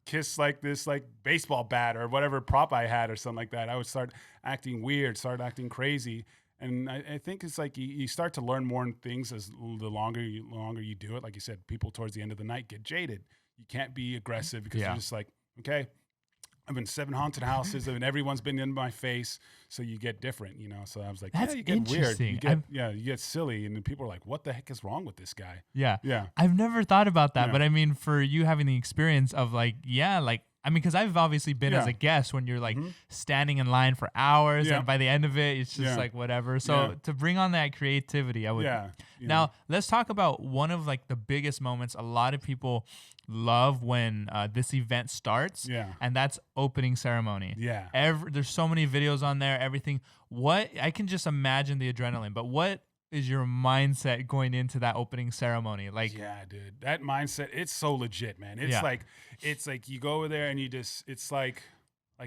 kiss like this like baseball bat or whatever prop I had or something like that. I would start acting weird, start acting crazy. And I think it's like you start to learn more things as the longer you do it. Like you said, people towards the end of the night get jaded. You can't be aggressive, because you're just like, okay, I've been 7 haunted houses, and everyone's been in my face, so you get different, So I was like, that's you get weird. interesting. You get silly, and then people are like, what the heck is wrong with this guy? Yeah. Yeah. I've never thought about that, but I mean, for you having the experience of like, because I've obviously been as a guest when you're like standing in line for hours, and by the end of it, it's just like whatever. So to bring on that creativity, I would. Yeah. Now let's talk about one of like the biggest moments a lot of people love when this event starts, and that's opening ceremony. There's so many videos on there, everything. What I can just imagine the adrenaline, but what is your mindset going into that opening ceremony? Like, yeah, dude, that mindset, it's so legit, man. It's like you go over there and it's like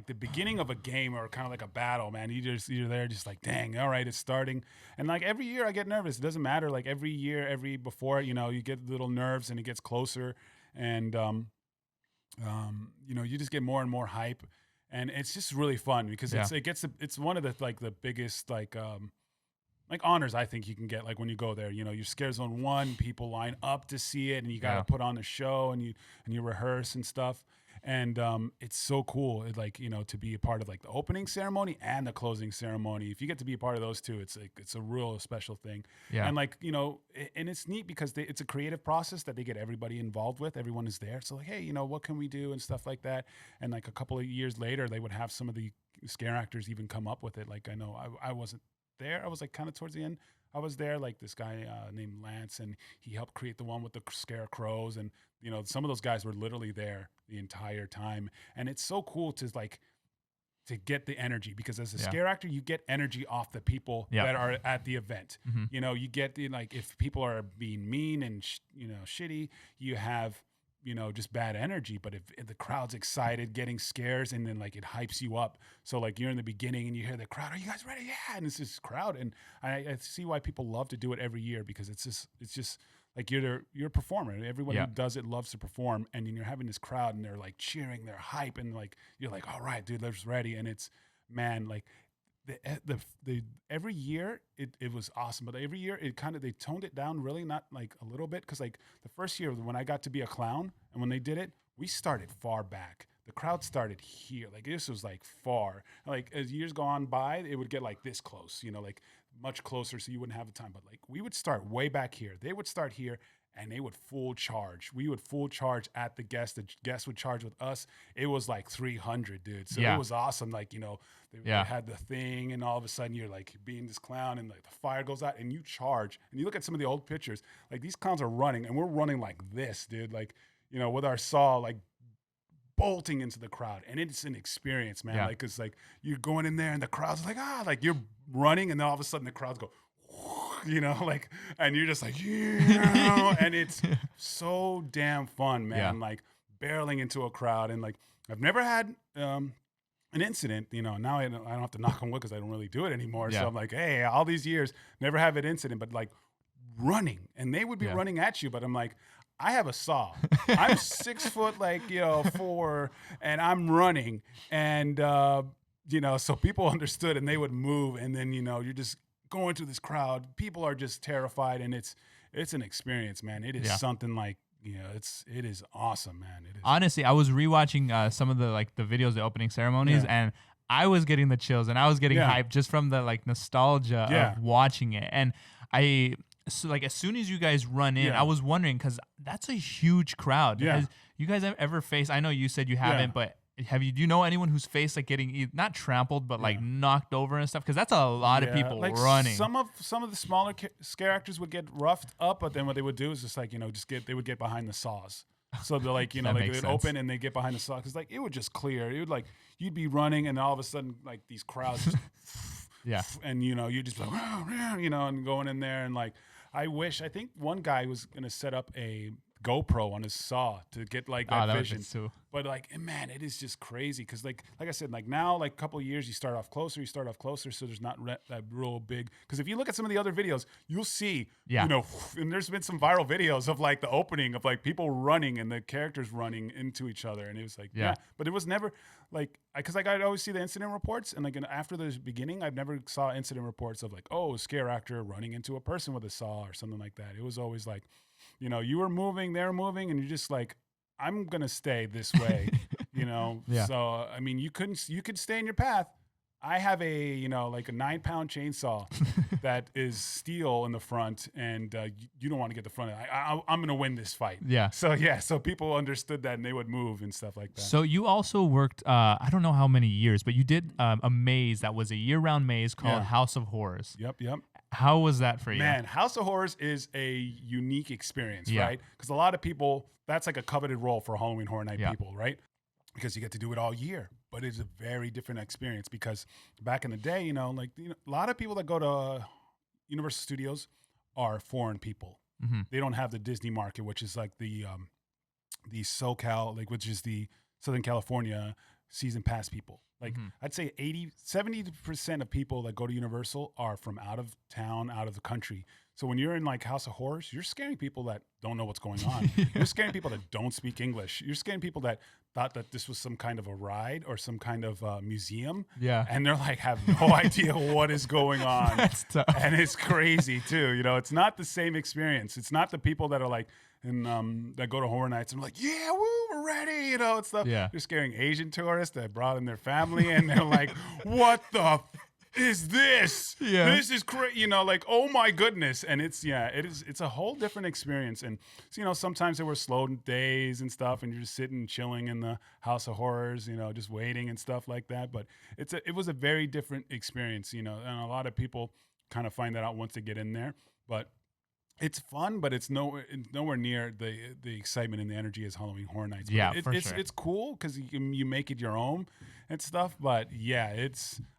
the beginning of a game, or kind of like a battle, man. You're there just like, dang, all right, it's starting. And like every year I get nervous. It doesn't matter. Like every year, before, you get little nerves, and it gets closer. And, you just get more and more hype, and it's just really fun, because it's one of the biggest, honors I think you can get, like when you go there. You're Scare Zone 1, people line up to see it, and you got to put on the show, and you rehearse and stuff. And it's so cool, to be a part of like the opening ceremony and the closing ceremony. If you get to be a part of those two, it's a real special thing. Yeah. And and it's neat because it's a creative process that they get everybody involved with. Everyone is there. So like, hey, what can we do and stuff like that. And like a couple of years later, they would have some of the scare actors even come up with it. Like I know I wasn't there. I was like kind of towards the end. I was there, like this guy named Lance, and he helped create the one with the scarecrows, and some of those guys were literally there the entire time, and it's so cool to like to get the energy, because as a scare actor, you get energy off the people that are at the event. You get the, like, if people are being mean and shitty, you have just bad energy. But if the crowd's excited, getting scares, and then like it hypes you up. So like you're in the beginning and you hear the crowd, "Are you guys ready?" Yeah, and it's this crowd, and I see why people love to do it every year, because it's just like you're a performer. Everyone who does it loves to perform, and then you're having this crowd, and they're like cheering, they're hype, and like you're like, "All right, dude, let's ready." And it's, man, like the every year it was awesome, but every year they toned it down, really, not like a little bit, because like the first year when I got to be a clown, and when they did it, we started far back. The crowd started here, like this was like far. Like as years go on by, it would get like this close, like much closer, so you wouldn't have the time. But like we would start way back here, they would start here, and they would full charge. We would full charge at the guest. The guest would charge with us. It was like 300, dude. So it was awesome. Like, they had the thing, and all of a sudden you're like being this clown, and like the fire goes out, and you charge. And you look at some of the old pictures, like these clowns are running, and we're running like this, dude. Like, with our saw, like bolting into the crowd. And it's an experience, man. Like, it's like you're going in there, and the crowd's like, like you're running, and then all of a sudden the crowds go, like, and you're just like, and it's so damn fun, man. Like barreling into a crowd, and like I've never had an incident. Now I don't have to knock on wood, because I don't really do it anymore. So I'm like, hey, all these years never have an incident, but like running, and they would be running at you, but I'm like, I have a saw. I'm 6 foot, like 4, and I'm running, and so people understood, and they would move, and then you're just going through this crowd. People are just terrified, and it's an experience, man. It is something like, it is awesome, man. It is. Honestly, I was rewatching some of the videos, the opening ceremonies, and I was getting the chills, and I was getting hyped just from the like nostalgia of watching it. And so like as soon as you guys run in, I was wondering, because that's a huge crowd. Has you guys ever faced? I know you said you haven't, but do you know anyone who's faced like getting not trampled, but like knocked over and stuff? Because that's a lot of people like running. Some of the smaller scare actors would get roughed up, but then what they would do is just like they would get behind the saws. So they're like like they'd open and they get behind the saw, because like it would just clear. It would like you'd be running, and all of a sudden like these crowds, just, and you just like and going in there, and like I think one guy was gonna set up a GoPro on his saw to get like that vision. But like, man, it is just crazy, because like I said, like now, like a couple of years, you start off closer, so there's not that real big. Because if you look at some of the other videos, you'll see, and there's been some viral videos of like the opening of like people running and the characters running into each other, and it was like, but it was never like, because like I'd always see the incident reports, and like after the beginning, I've never saw incident reports of like, oh, a scare actor running into a person with a saw or something like that. It was always like, you were moving, they're moving, and you're just like, I'm gonna stay this way, So I mean, you could stay in your path. I have a like a 9-pound chainsaw that is steel in the front, and you don't want to get the front of it. I'm gonna win this fight. So people understood that, and they would move and stuff like that. So you also worked I don't know how many years, but you did a maze that was a year-round maze called House of Horrors. Yep. How was that for you? Man, House of Horrors is a unique experience, right? Because a lot of people, that's like a coveted role for Halloween Horror Night people, right? Because you get to do it all year. But it's a very different experience, because back in the day, a lot of people that go to Universal Studios are foreign people. Mm-hmm. They don't have the Disney market, which is like the SoCal, like, which is the Southern California season pass people. Like I'd say 70% of people that go to Universal are from out of town, out of the country. So when you're in like House of Horrors, you're scaring people that don't know what's going on. You're scaring people that don't speak English. You're scaring people that thought that this was some kind of a ride or some kind of museum. Yeah. And they're like, have no idea what is going on. That's tough. And it's crazy too. It's not the same experience. It's not the people that are like, that go to horror nights and like, yeah, woo, we're ready, and stuff. Yeah. They're scaring Asian tourists that brought in their family, and they're like, what the is this? Yeah. This is crazy, like, oh my goodness. And it's a whole different experience. And so, sometimes there were slow days and stuff, and you're just sitting chilling in the House of Horrors, just waiting and stuff like that. But it was a very different experience, and a lot of people kind of find that out once they get in there. But it's fun, but it's nowhere near the excitement and the energy as Halloween Horror Nights. But For sure. It's cool because you make it your own and stuff. But yeah,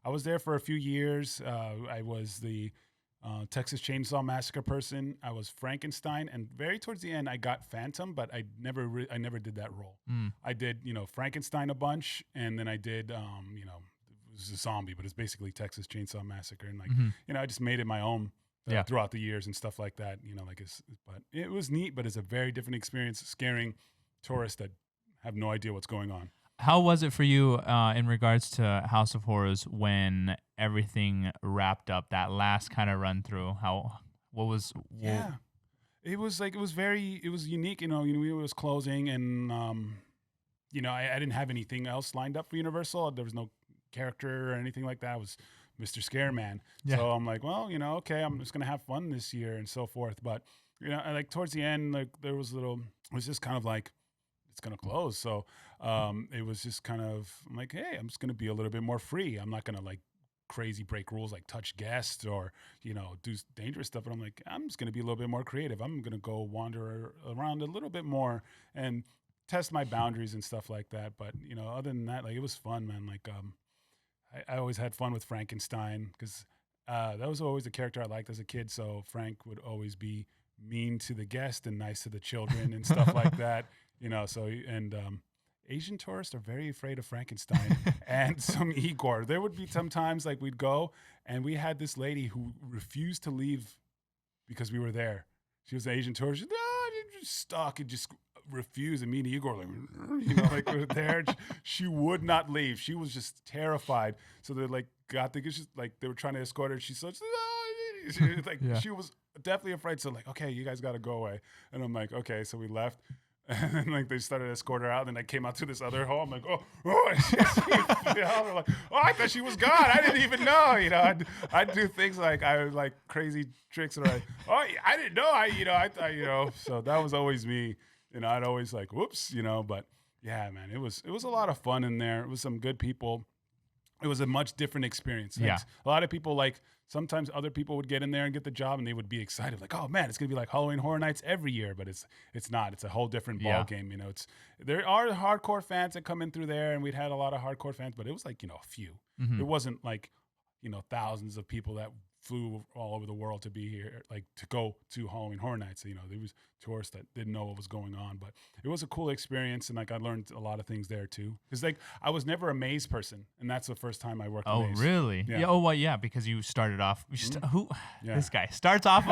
I was there for a few years. I was the Texas Chainsaw Massacre person. I was Frankenstein, and very towards the end, I got Phantom, but I never did that role. I did Frankenstein a bunch, and then I did it was a zombie, but it's basically Texas Chainsaw Massacre, and I just made it my own. Throughout the years and stuff like that, but it was neat, but it's a very different experience scaring tourists that have no idea what's going on. How was it for you in regards to House of Horrors when everything wrapped up, that last kind of run through? It was unique, it was closing, and I didn't have anything else lined up for Universal. There was no character or anything like that. It was Mr. Scareman. Yeah. So I'm like, well, okay, I'm just going to have fun this year and so forth. But, like towards the end, like it was just kind of like, it's going to close. So it was just kind of, I'm like, hey, I'm just going to be a little bit more free. I'm not going to like crazy break rules, like touch guests or, do dangerous stuff. But I'm like, I'm just going to be a little bit more creative. I'm going to go wander around a little bit more and test my boundaries and stuff like that. But, other than that, like it was fun, man. Like, I always had fun with Frankenstein because that was always a character I liked as a kid. So Frank would always be mean to the guest and nice to the children and stuff like that. Asian tourists are very afraid of Frankenstein and some Igor. There would be sometimes like we'd go and we had this lady who refused to leave because we were there. She was an Asian tourist. She's just stuck and just refused. And me and Igor, like we were there. She would not leave. She was just terrified. So they like they were trying to escort her. She's such she was definitely afraid. So like, okay, you guys got to go away. And I'm like, okay. So we left. And then like they started to escort her out. And then I came out to this other hall. I'm like, they're like, I thought she was gone. I didn't even know. I'd do things like I would like crazy tricks. Or like, I didn't know. I thought. So that was always me. I'd always like, whoops. But yeah, man, it was a lot of fun in there. It was some good people. It was a much different experience. Yeah. A lot of people like. Sometimes other people would get in there and get the job, and they would be excited, like, "Oh man, it's gonna be like Halloween Horror Nights every year." But it's not. It's a whole different ball game. There are hardcore fans that come in through there, and we'd had a lot of hardcore fans, but it was like a few. Mm-hmm. It wasn't like thousands of people that flew all over the world to be here, like to go to Halloween Horror Nights. There was tourists that didn't know what was going on, but it was a cool experience, and like I learned a lot of things there too. Because like I was never a maze person, and that's the first time I worked. Oh, maze. really? Yeah. Yeah. Oh, well, yeah. Because you started off. This guy starts off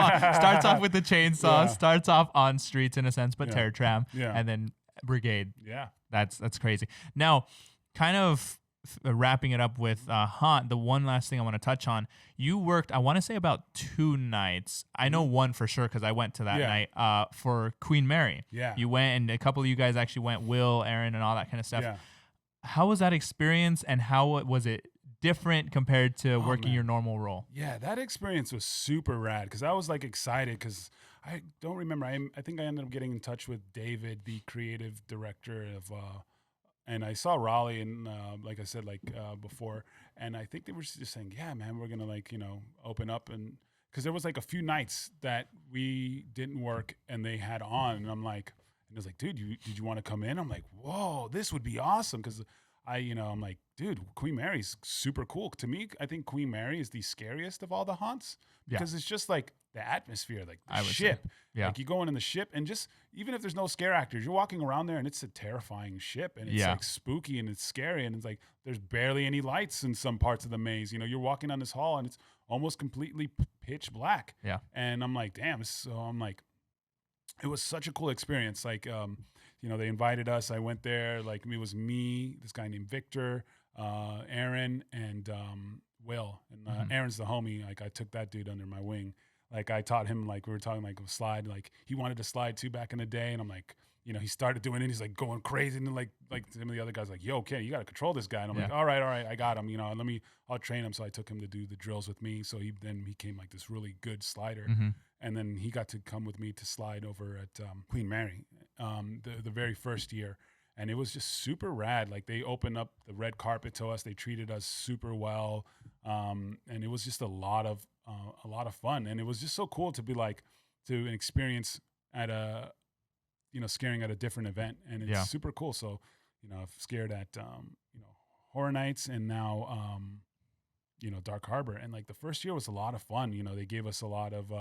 with the chainsaw, starts off on streets in a sense, but terror tram, and then brigade. Yeah, that's crazy. Now, kind of. Wrapping it up with Haunt, the one last thing I want to touch on, you worked, I want to say about 2 nights. I know one for sure because I went to that night for Queen Mary. Yeah. You went, and a couple of you guys actually went, Will, Aaron, and all that kind of stuff. Yeah. How was that experience, and how was it different compared to working your normal role? Yeah, that experience was super rad because I was like excited because I don't remember. I think I ended up getting in touch with David, the creative director of and I saw Raleigh, and like I said, before, and I think they were just saying, yeah, man, we're gonna open up, and because there was like a few nights that we didn't work and they had on, and I'm like, and it was like, dude, did you want to come in? I'm like, whoa, this would be awesome, because I'm like, dude, Queen Mary's super cool. To me, I think Queen Mary is the scariest of all the haunts because it's just like the atmosphere, like the ship. Yeah. Like you go in the ship, and just even if there's no scare actors, you're walking around there and it's a terrifying ship, and it's like spooky and it's scary, and it's like there's barely any lights in some parts of the maze. You're walking down this hall and it's almost completely pitch black. Yeah. And I'm like, damn. So I'm like, it was such a cool experience. Like, they invited us. I went there. Like, it was me, this guy named Victor, Aaron, and Will. And Aaron's the homie. Like, I took that dude under my wing. Like, I taught him, like, we were talking, like, a slide. Like, he wanted to slide too back in the day. And I'm like, he started doing it. He's, like, going crazy. And then, like some of the other guys, like, yo, Kenny, you got to control this guy. And I'm like, all right, I got him. I'll train him. So I took him to do the drills with me. So he became, like, this really good slider. Mm-hmm. And then he got to come with me to slide over at Queen Mary the very first year. And it was just super rad. Like, they opened up the red carpet to us. They treated us super well. And it was just a lot of a lot of fun, and it was just so cool to be like to experience at a scaring at a different event, and it's Yeah. super cool. So I've scared at Horror Nights, and now Dark Harbor, and like the first year was a lot of fun. They gave us a lot of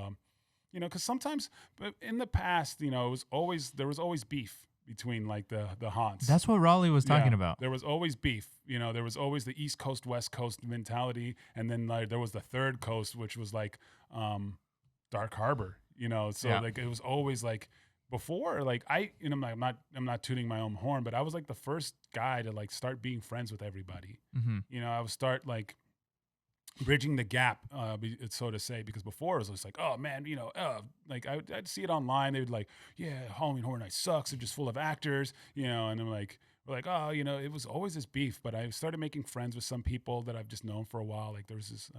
because sometimes, but in the past, it was always there was always beef between like the haunts. That's what Raleigh was talking about. There was always beef. There was always the East Coast, West Coast mentality, and then like there was the third coast, which was like Dark Harbor. So like it was always like before, like I'm not tooting my own horn, but I was like the first guy to like start being friends with everybody. Mm-hmm. I would start like bridging the gap, so to say, because before it was just like, oh man, like I'd see it online. They would like, yeah, Halloween Horror Nights sucks. They're just full of actors, and I'm like, we're like, oh, it was always this beef. But I started making friends with some people that I've just known for a while. Like there was this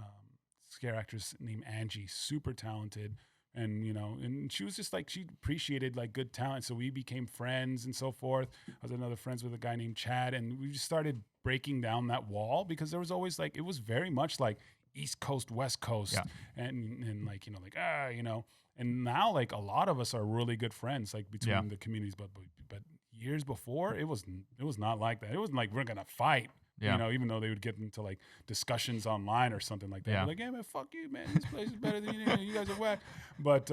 scare actress named Angie, super talented. And, and she was just like, she appreciated like good talent. So we became friends and so forth. I was another friends with a guy named Chad. And we just started breaking down that wall because there was always like, it was very much like East Coast, West Coast. Yeah. And like, and now like a lot of us are really good friends, like between the communities. But years before it was not like that. It wasn't like we're going to fight. Yeah. Even though they would get into like discussions online or something like that. Yeah. Like, yeah, man, fuck you, man. This place is better than you. You guys are whack. But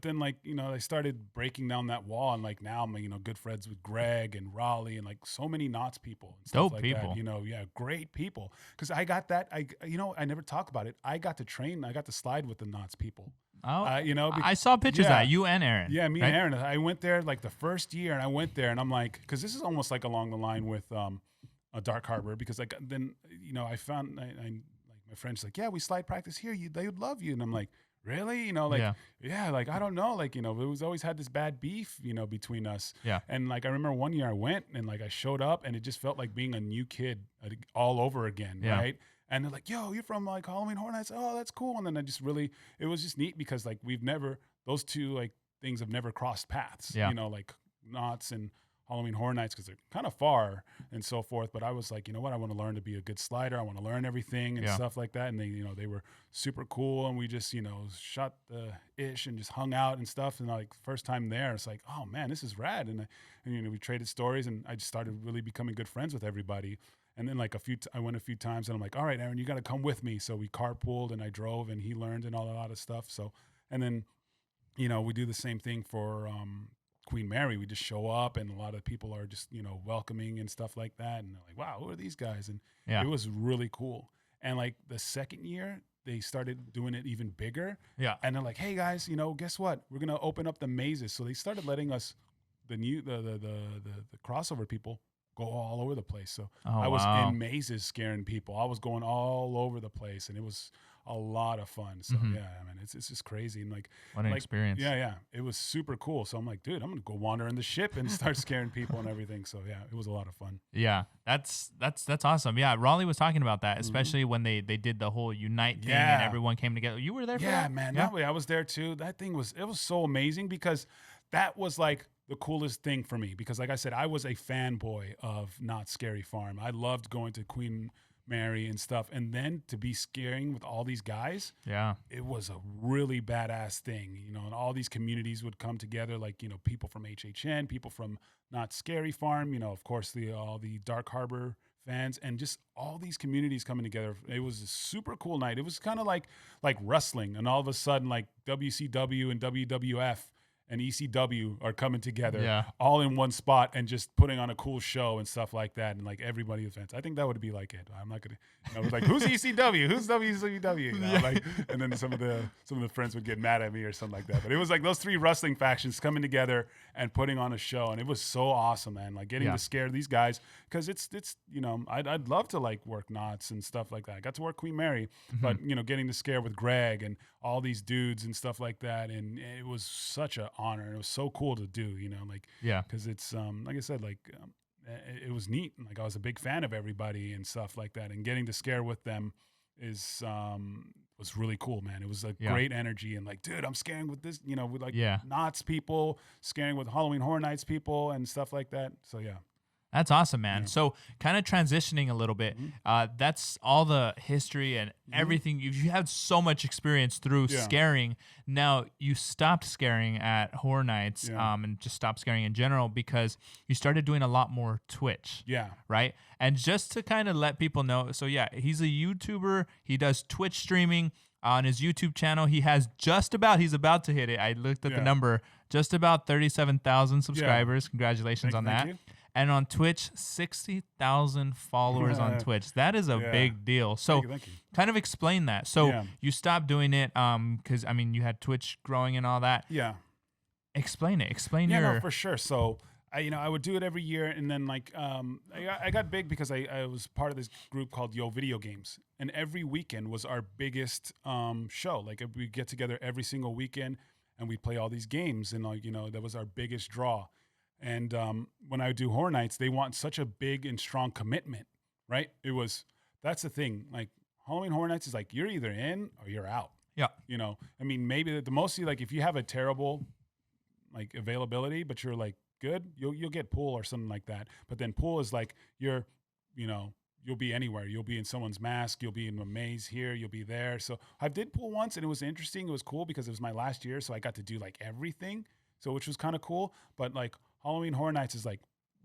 then like, they started breaking down that wall, and like now I'm, good friends with Greg and Raleigh and like so many Knots people and stuff Dope like people. that. Great people. Cause I got that, I never talk about it. I got to slide with the Knots people. Oh, I saw pictures of that, you and Aaron. Yeah, me right? and Aaron. I went there like the first year, and I went there, and I'm like, because this is almost like along the line with a Dark Harbor, because like then I found I like my friends like, yeah, we slide practice here. They would love you, and I'm like, really? Yeah, like I don't know, like it was always had this bad beef, between us. Yeah. And like I remember one year I went and like I showed up, and it just felt like being a new kid all over again, right? And they're like, yo, you're from like Halloween Horror Nights. Oh, that's cool. And then it was just neat because like those two like things have never crossed paths, like Knots and Halloween Horror Nights, because they're kind of far and so forth. But I was like, you know what? I want to learn to be a good slider. I want to learn everything and stuff like that. And they were super cool. And we just, shot the ish and just hung out and stuff. And like first time there, it's like, oh man, this is rad. And we traded stories, and I just started really becoming good friends with everybody. And then like I went a few times, and I'm like, all right, Aaron, you got to come with me. So we carpooled, and I drove, and he learned and a lot of stuff. So, and then, we do the same thing for Queen Mary. We just show up, and a lot of people are just, welcoming and stuff like that. And they're like, wow, who are these guys? And it was really cool. And like the second year, they started doing it even bigger. Yeah. And they're like, hey guys, guess what? We're going to open up the mazes. So they started letting us, the crossover people, go all over the place. So I was in mazes scaring people. I was going all over the place, and it was a lot of fun. So yeah, I mean, it's just crazy. And like, what an experience. Yeah. It was super cool. So I'm like, dude, I'm going to go wander in the ship and start scaring people and everything. So yeah, it was a lot of fun. Yeah. That's awesome. Yeah. Raleigh was talking about that, especially when they did the whole Unite thing and everyone came together. You were there for that? Yeah, man. Yeah. I was there too. That thing was so amazing, because that was like the coolest thing for me, because like I said, I was a fanboy of Not Scary Farm. I loved going to Queen Mary and stuff, and then to be scaring with all these guys, it was a really badass thing, and all these communities would come together, like people from HHN, people from Not Scary Farm, of course all the Dark Harbor fans, and just all these communities coming together. It was a super cool night. It was kind of like wrestling, and all of a sudden like WCW and WWF and ECW are coming together all in one spot and just putting on a cool show and stuff like that. And like everybody is fans. I think that would be like it. I'm not going to, like, who's ECW? Who's WCW? Like, and then some of the friends would get mad at me or something like that. But it was like those three wrestling factions coming together and putting on a show. And it was so awesome, man. Like getting to scare these guys, because it's, I'd love to like work Knots and stuff like that. I got to work Queen Mary, but getting to scare with Greg and all these dudes and stuff like that. And it was such an honor. It was so cool to do, because it's, like I said, like, it was neat. Like I was a big fan of everybody and stuff like that. And getting to scare with them was really cool, man. It was a great energy, and like, dude, I'm scaring with this, with like Knots people, scaring with Halloween Horror Nights people and stuff like that. So yeah. That's awesome, man. So kind of transitioning a little bit, that's all the history and everything. You had so much experience through scaring. Now you stopped scaring at Horror Nights and just stopped scaring in general because you started doing a lot more Twitch. Yeah. Right? And just to kind of let people know, so yeah, he's a YouTuber. He does Twitch streaming. On his YouTube channel, he has he's about to hit it. I looked at the number, just about 37,000 subscribers. Congratulations on that. Thank you. And on Twitch, 60,000 followers on Twitch. That is a big deal. So Thank you. kind of explain that. So you stopped doing it because, I mean, you had Twitch growing and all that. Yeah. Explain it. Explain no, for sure. So I would do it every year, and then I got big because I was part of this group called Yo Video Games, and every weekend was our biggest show. Like we get together every single weekend, and we'd play all these games, and that was our biggest draw. And when I would do Horror Nights, they want such a big and strong commitment, right? That's the thing. Like Halloween Horror Nights is like you're either in or you're out. Yeah. I mean, maybe the mostly like if you have a terrible like availability, but you're like good, you'll get pool or something like that. But then pool is like you'll be anywhere. You'll be in someone's mask. You'll be in a maze here. You'll be there. So I did pool once, and it was interesting. It was cool because it was my last year, so I got to do like everything. So which was kind of cool. But like Halloween Horror Nights is like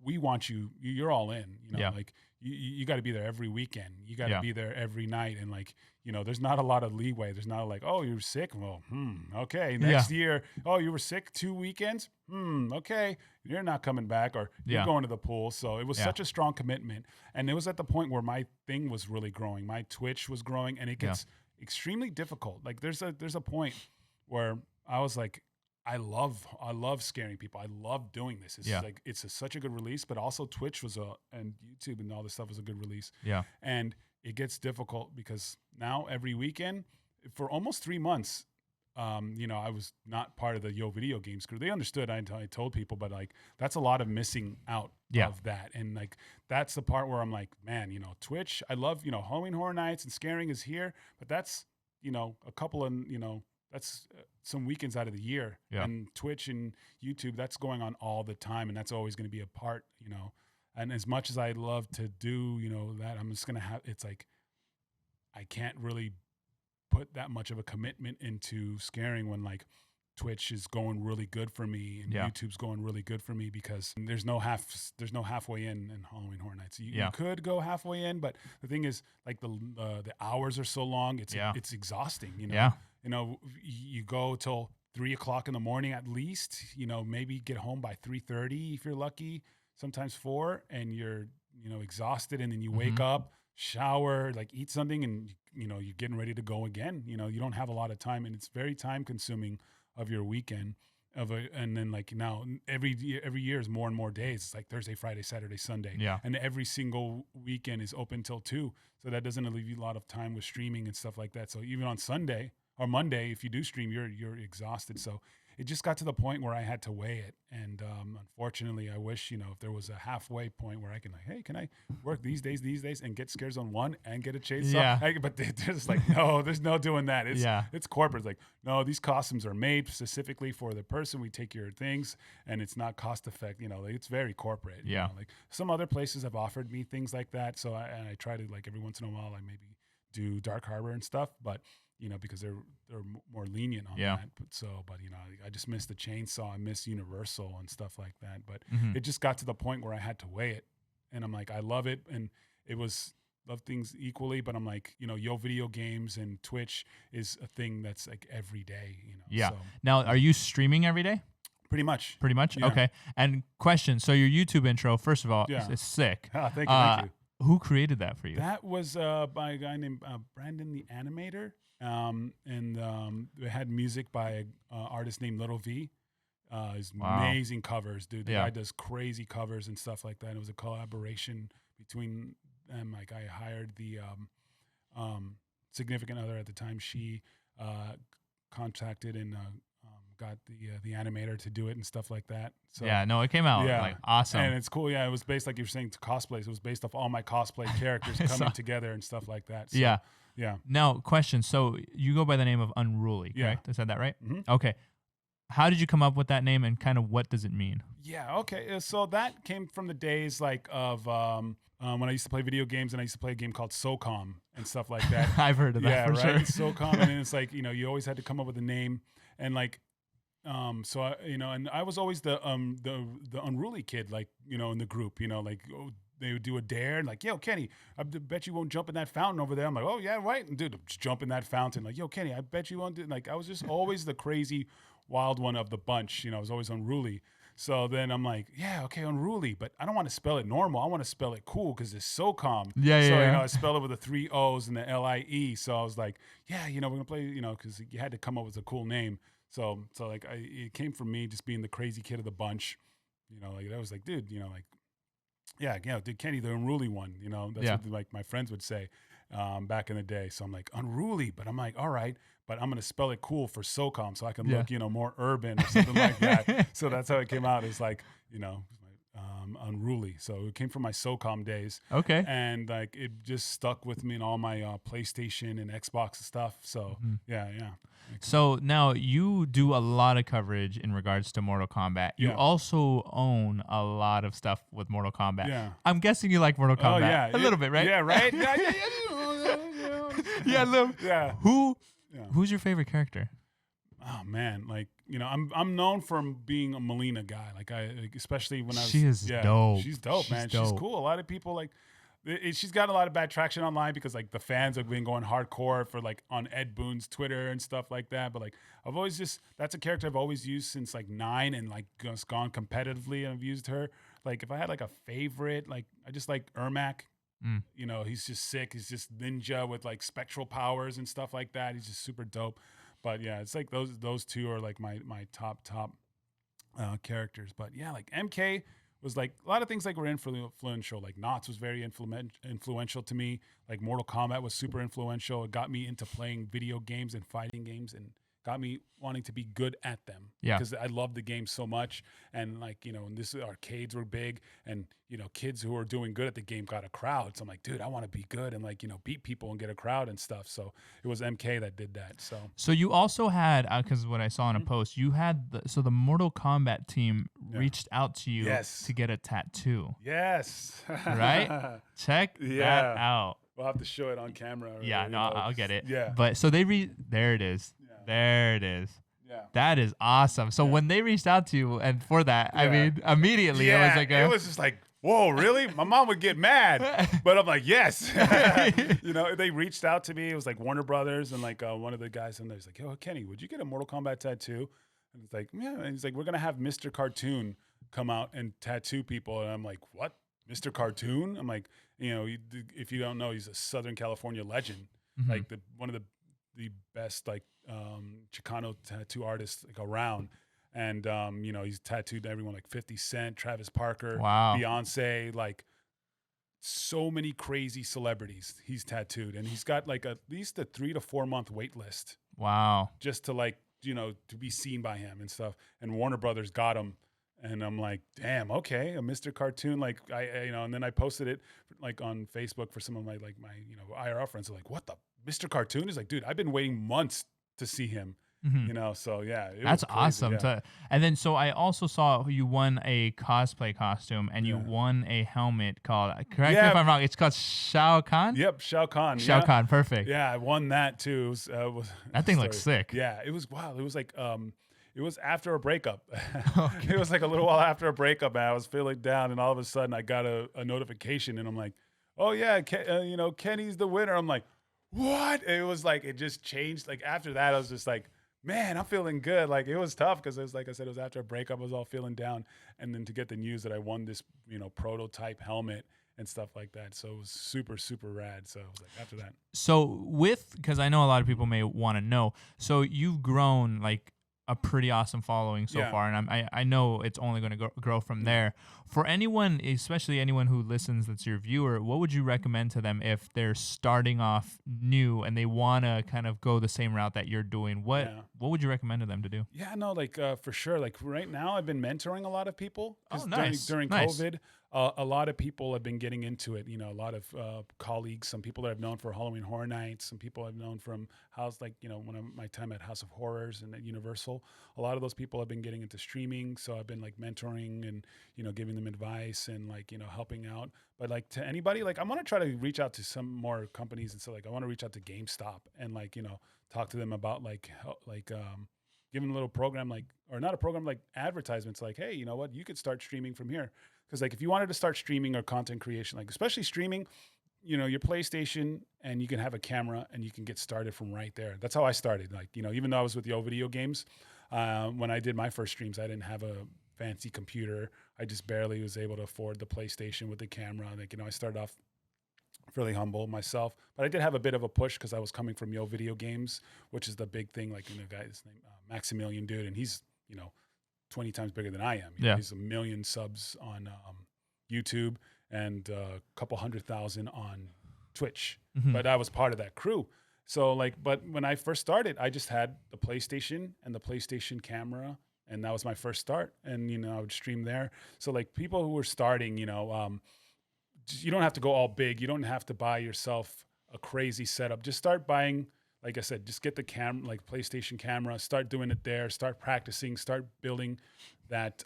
we want you. You're all in. Like you got to be there every weekend. You got to be there every night, and like there's not a lot of leeway. There's not like, oh, you're sick. Well, okay. Next year, oh, you were sick 2 weekends. Okay, you're not coming back, or you're going to the pool. So it was such a strong commitment, and it was at the point where my thing was really growing. My Twitch was growing, and it gets extremely difficult. Like there's a point where I was like, I love scaring people. I love doing this. It's such a good release, but also Twitch and YouTube and all this stuff was a good release. Yeah. And it gets difficult because now every weekend for almost 3 months, I was not part of the Yo Video Games crew. They understood. I told people, but like that's a lot of missing out of that. And like that's the part where I'm like, man, Twitch. I love Halloween Horror Nights and scaring is here, but that's a couple of that's some weekends out of the year. And Twitch and YouTube, that's going on all the time, and that's always going to be a part. And as much as I love to do that, I'm just gonna have. It's like I can't really put that much of a commitment into scaring when like Twitch is going really good for me and YouTube's going really good for me because there's no halfway in Halloween Horror Nights. You could go halfway in, but the thing is like the hours are so long, it's exhausting. You go till 3 o'clock in the morning at least. Maybe get home by 3:30 if you're lucky. Sometimes 4, and you're exhausted, and then you wake up, shower, like eat something, and you're getting ready to go again. You don't have a lot of time, and it's very time consuming of your weekend and then like now every year is more and more days. It's like Thursday, Friday, Saturday, Sunday. Yeah. And every single weekend is open till 2. So that doesn't leave you a lot of time with streaming and stuff like that. So even on Sunday or Monday, if you do stream, you're exhausted. So it just got to the point where I had to weigh it. And unfortunately, I wish, if there was a halfway point where I can like, hey, can I work these days and get Scares on 1 and get a chainsaw? Yeah. But they're just like, no, there's no doing that. It's corporate. It's like, no, these costumes are made specifically for the person. We take your things and it's not cost effective. It's very corporate. Yeah. Like some other places have offered me things like that. So I try to like every once in a while, I maybe do Dark Harbor and stuff, but because they're more lenient on that. But I just miss the chainsaw. I miss Universal and stuff like that. But it just got to the point where I had to weigh it, and I'm like, I love it, and love things equally. But I'm like, Yo Video Games and Twitch is a thing that's like every day. Yeah. So, now, are you streaming every day? Pretty much. Yeah. Okay. And question. So your YouTube intro, first of all, is sick. Thank you. Who created that for you? That was by a guy named Brandon the Animator. We had music by an artist named Little V. His amazing covers, dude. The guy does crazy covers and stuff like that. It was a collaboration between them. Like I hired the significant other at the time. She contacted and got the animator to do it and stuff like that. So it came out like awesome. And it's cool. Yeah, it was based, like you were saying, to cosplays. It was based off all my cosplay characters coming together and stuff like that. So, yeah. Now, question. So you go by the name of Unrooolie, correct? Is that right? Mm-hmm. Okay. How did you come up with that name, and kind of what does it mean? Yeah. Okay. So that came from the days like of when I used to play video games, and I used to play a game called SOCOM and stuff like that. I've heard of that Yeah. for Right. sure. SOCOM, and then it's like you always had to come up with a name, and like so I, and I was always the unruly kid, like in the group, like they would do a dare and like, yo, Kenny, I bet you won't jump in that fountain over there. I'm like, oh yeah, right, and dude, just jump in that fountain. Like, yo, Kenny, I bet you won't do. Like, I was just always the crazy, wild one of the bunch. I was always unruly. So then I'm like, yeah, okay, unruly, but I don't want to spell it normal. I want to spell it cool because it's SOCOM. Yeah, so, yeah. I spell it with the 3 O's and the LIE. So I was like, yeah, we're going to play, because you had to come up with a cool name. So like it came from me just being the crazy kid of the bunch. Like I was like, dude, like, yeah, dude, Kenny, the unruly one. That's what like my friends would say back in the day. So I'm like, unruly, but I'm like, all right, but I'm gonna spell it cool for SOCOM so I can look, more urban or something like that. So that's how it came out. It's like, unruly. So it came from my SOCOM days. Okay. And like it just stuck with me in all my PlayStation and Xbox stuff. So yeah. So now you do a lot of coverage in regards to Mortal Kombat. You Yeah. also own a lot of stuff with Mortal Kombat. Yeah. I'm guessing you like Mortal Kombat. Oh yeah, A little bit, right? Yeah, right. Yeah. Yeah, a little. Yeah. Who's your favorite character? Oh man, like I'm known for being a Melina guy. Like especially when I was. She is dope. She's dope, man. She's cool. A lot of people like. She's got a lot of bad traction online because like the fans have been going hardcore for like on Ed Boon's Twitter and stuff like that. But like I've always that's a character I've always used since like 9 and like just gone competitively and I've used her. Like if I had like a favorite, like I just like Ermac. He's just sick. He's just ninja with like spectral powers and stuff like that. He's just super dope. But yeah, it's like those two are like my top characters. But yeah, like MK was like a lot of things like were influential. Like Knots was very influential to me. Like Mortal Kombat was super influential. It got me into playing video games and fighting games and got me wanting to be good at them. Yeah. Because I loved the game so much. And like, and this arcades were big and, kids who were doing good at the game got a crowd. So I'm like, dude, I want to be good and like, beat people and get a crowd and stuff. So it was MK that did that. So you also had, because what I saw in a post, you had, the Mortal Kombat team reached out to you to get a tattoo. Yes. Right? Check that out. We'll have to show it on camera. I'll get it. Yeah. But so there it is. Yeah. There it is. Yeah. That is awesome. So when they reached out to you and for that, I mean, immediately it was like it was just like, whoa, really? My mom would get mad, but I'm like, yes. They reached out to me. It was like Warner Brothers and like one of the guys in there's like, yo, Kenny, would you get a Mortal Kombat tattoo? And it's like, yeah. And he's like, we're gonna have Mr. Cartoon come out and tattoo people. And I'm like, what? Mr. Cartoon? I'm like, if you don't know, he's a Southern California legend, like one of the best like Chicano tattoo artists like around. And he's tattooed everyone like 50 Cent, Travis Parker, Beyonce, like so many crazy celebrities he's tattooed. And he's got like at least a 3 to 4 month wait list. Wow. Just to like, to be seen by him and stuff. And Warner Brothers got him. And I'm like, damn, okay, a Mr. Cartoon. Like I and then I posted it like on Facebook for some of my IRL friends. Are like, what the Mr. Cartoon? Is like, dude, I've been waiting months to see him. So yeah, that's awesome. Yeah. And then so I also saw you won a cosplay costume and you won a helmet called, correct me if I'm wrong, it's called Shao Kahn? Yep, Shao Kahn. Shao Kahn, perfect. Yeah, I won that too. That thing looks sick. Yeah, it was wild. It was like it was after a breakup. It was like a little while after a breakup, and I was feeling down, and all of a sudden I got a notification, and I'm like, oh yeah, Kenny's the winner. I'm like, what? It was like, it just changed. Like after that, I was just like, man, I'm feeling good. Like it was tough because it was like I said, it was after a breakup. I was all feeling down, and then to get the news that I won this, prototype helmet and stuff like that. So it was super, super rad. So I was like, after that. So because I know a lot of people may want to know, so you've grown like a pretty awesome following so far, and I know it's only going to grow from there. For anyone, especially anyone who listens that's your viewer, what would you recommend to them if they're starting off new and they want to kind of go the same route that you're doing? What would you recommend to them to do? Yeah, no, like for sure. Like right now, I've been mentoring a lot of people. Oh, nice. During COVID, a lot of people have been getting into it. You know, a lot of colleagues, some people that I've known for Halloween Horror Nights, some people I've known from my time at House of Horrors and at Universal. A lot of those people have been getting into streaming, so I've been like mentoring and giving them advice and like helping out. But like to anybody, like I want to try to reach out to some more companies, and so like I want to reach out to GameStop and like talk to them about give them a little program, like, or not a program, like advertisements, like, hey, you know what, you could start streaming from here. Because like if you wanted to start streaming or content creation, like especially streaming, your PlayStation, and you can have a camera and you can get started from right there. That's how I started. Like, even though I was with Yo Video Games, when I did my first streams, I didn't have a fancy computer. I just barely was able to afford the PlayStation with the camera. Like, I started off fairly humble myself, but I did have a bit of a push because I was coming from Yo Video Games, which is the big thing. Like, guy's name, Maximilian, dude, and he's, 20 times bigger than I am. He's 1 million subs on YouTube and a couple 100,000 on Twitch. Mm-hmm. But I was part of that crew. So like, but when I first started, I just had the PlayStation and the PlayStation camera, and that was my first start. And, I would stream there. So like people who were starting, you don't have to go all big. You don't have to buy yourself a crazy setup. Just start buying, like I said, just get the camera, like PlayStation camera, start doing it there, start practicing, start building that,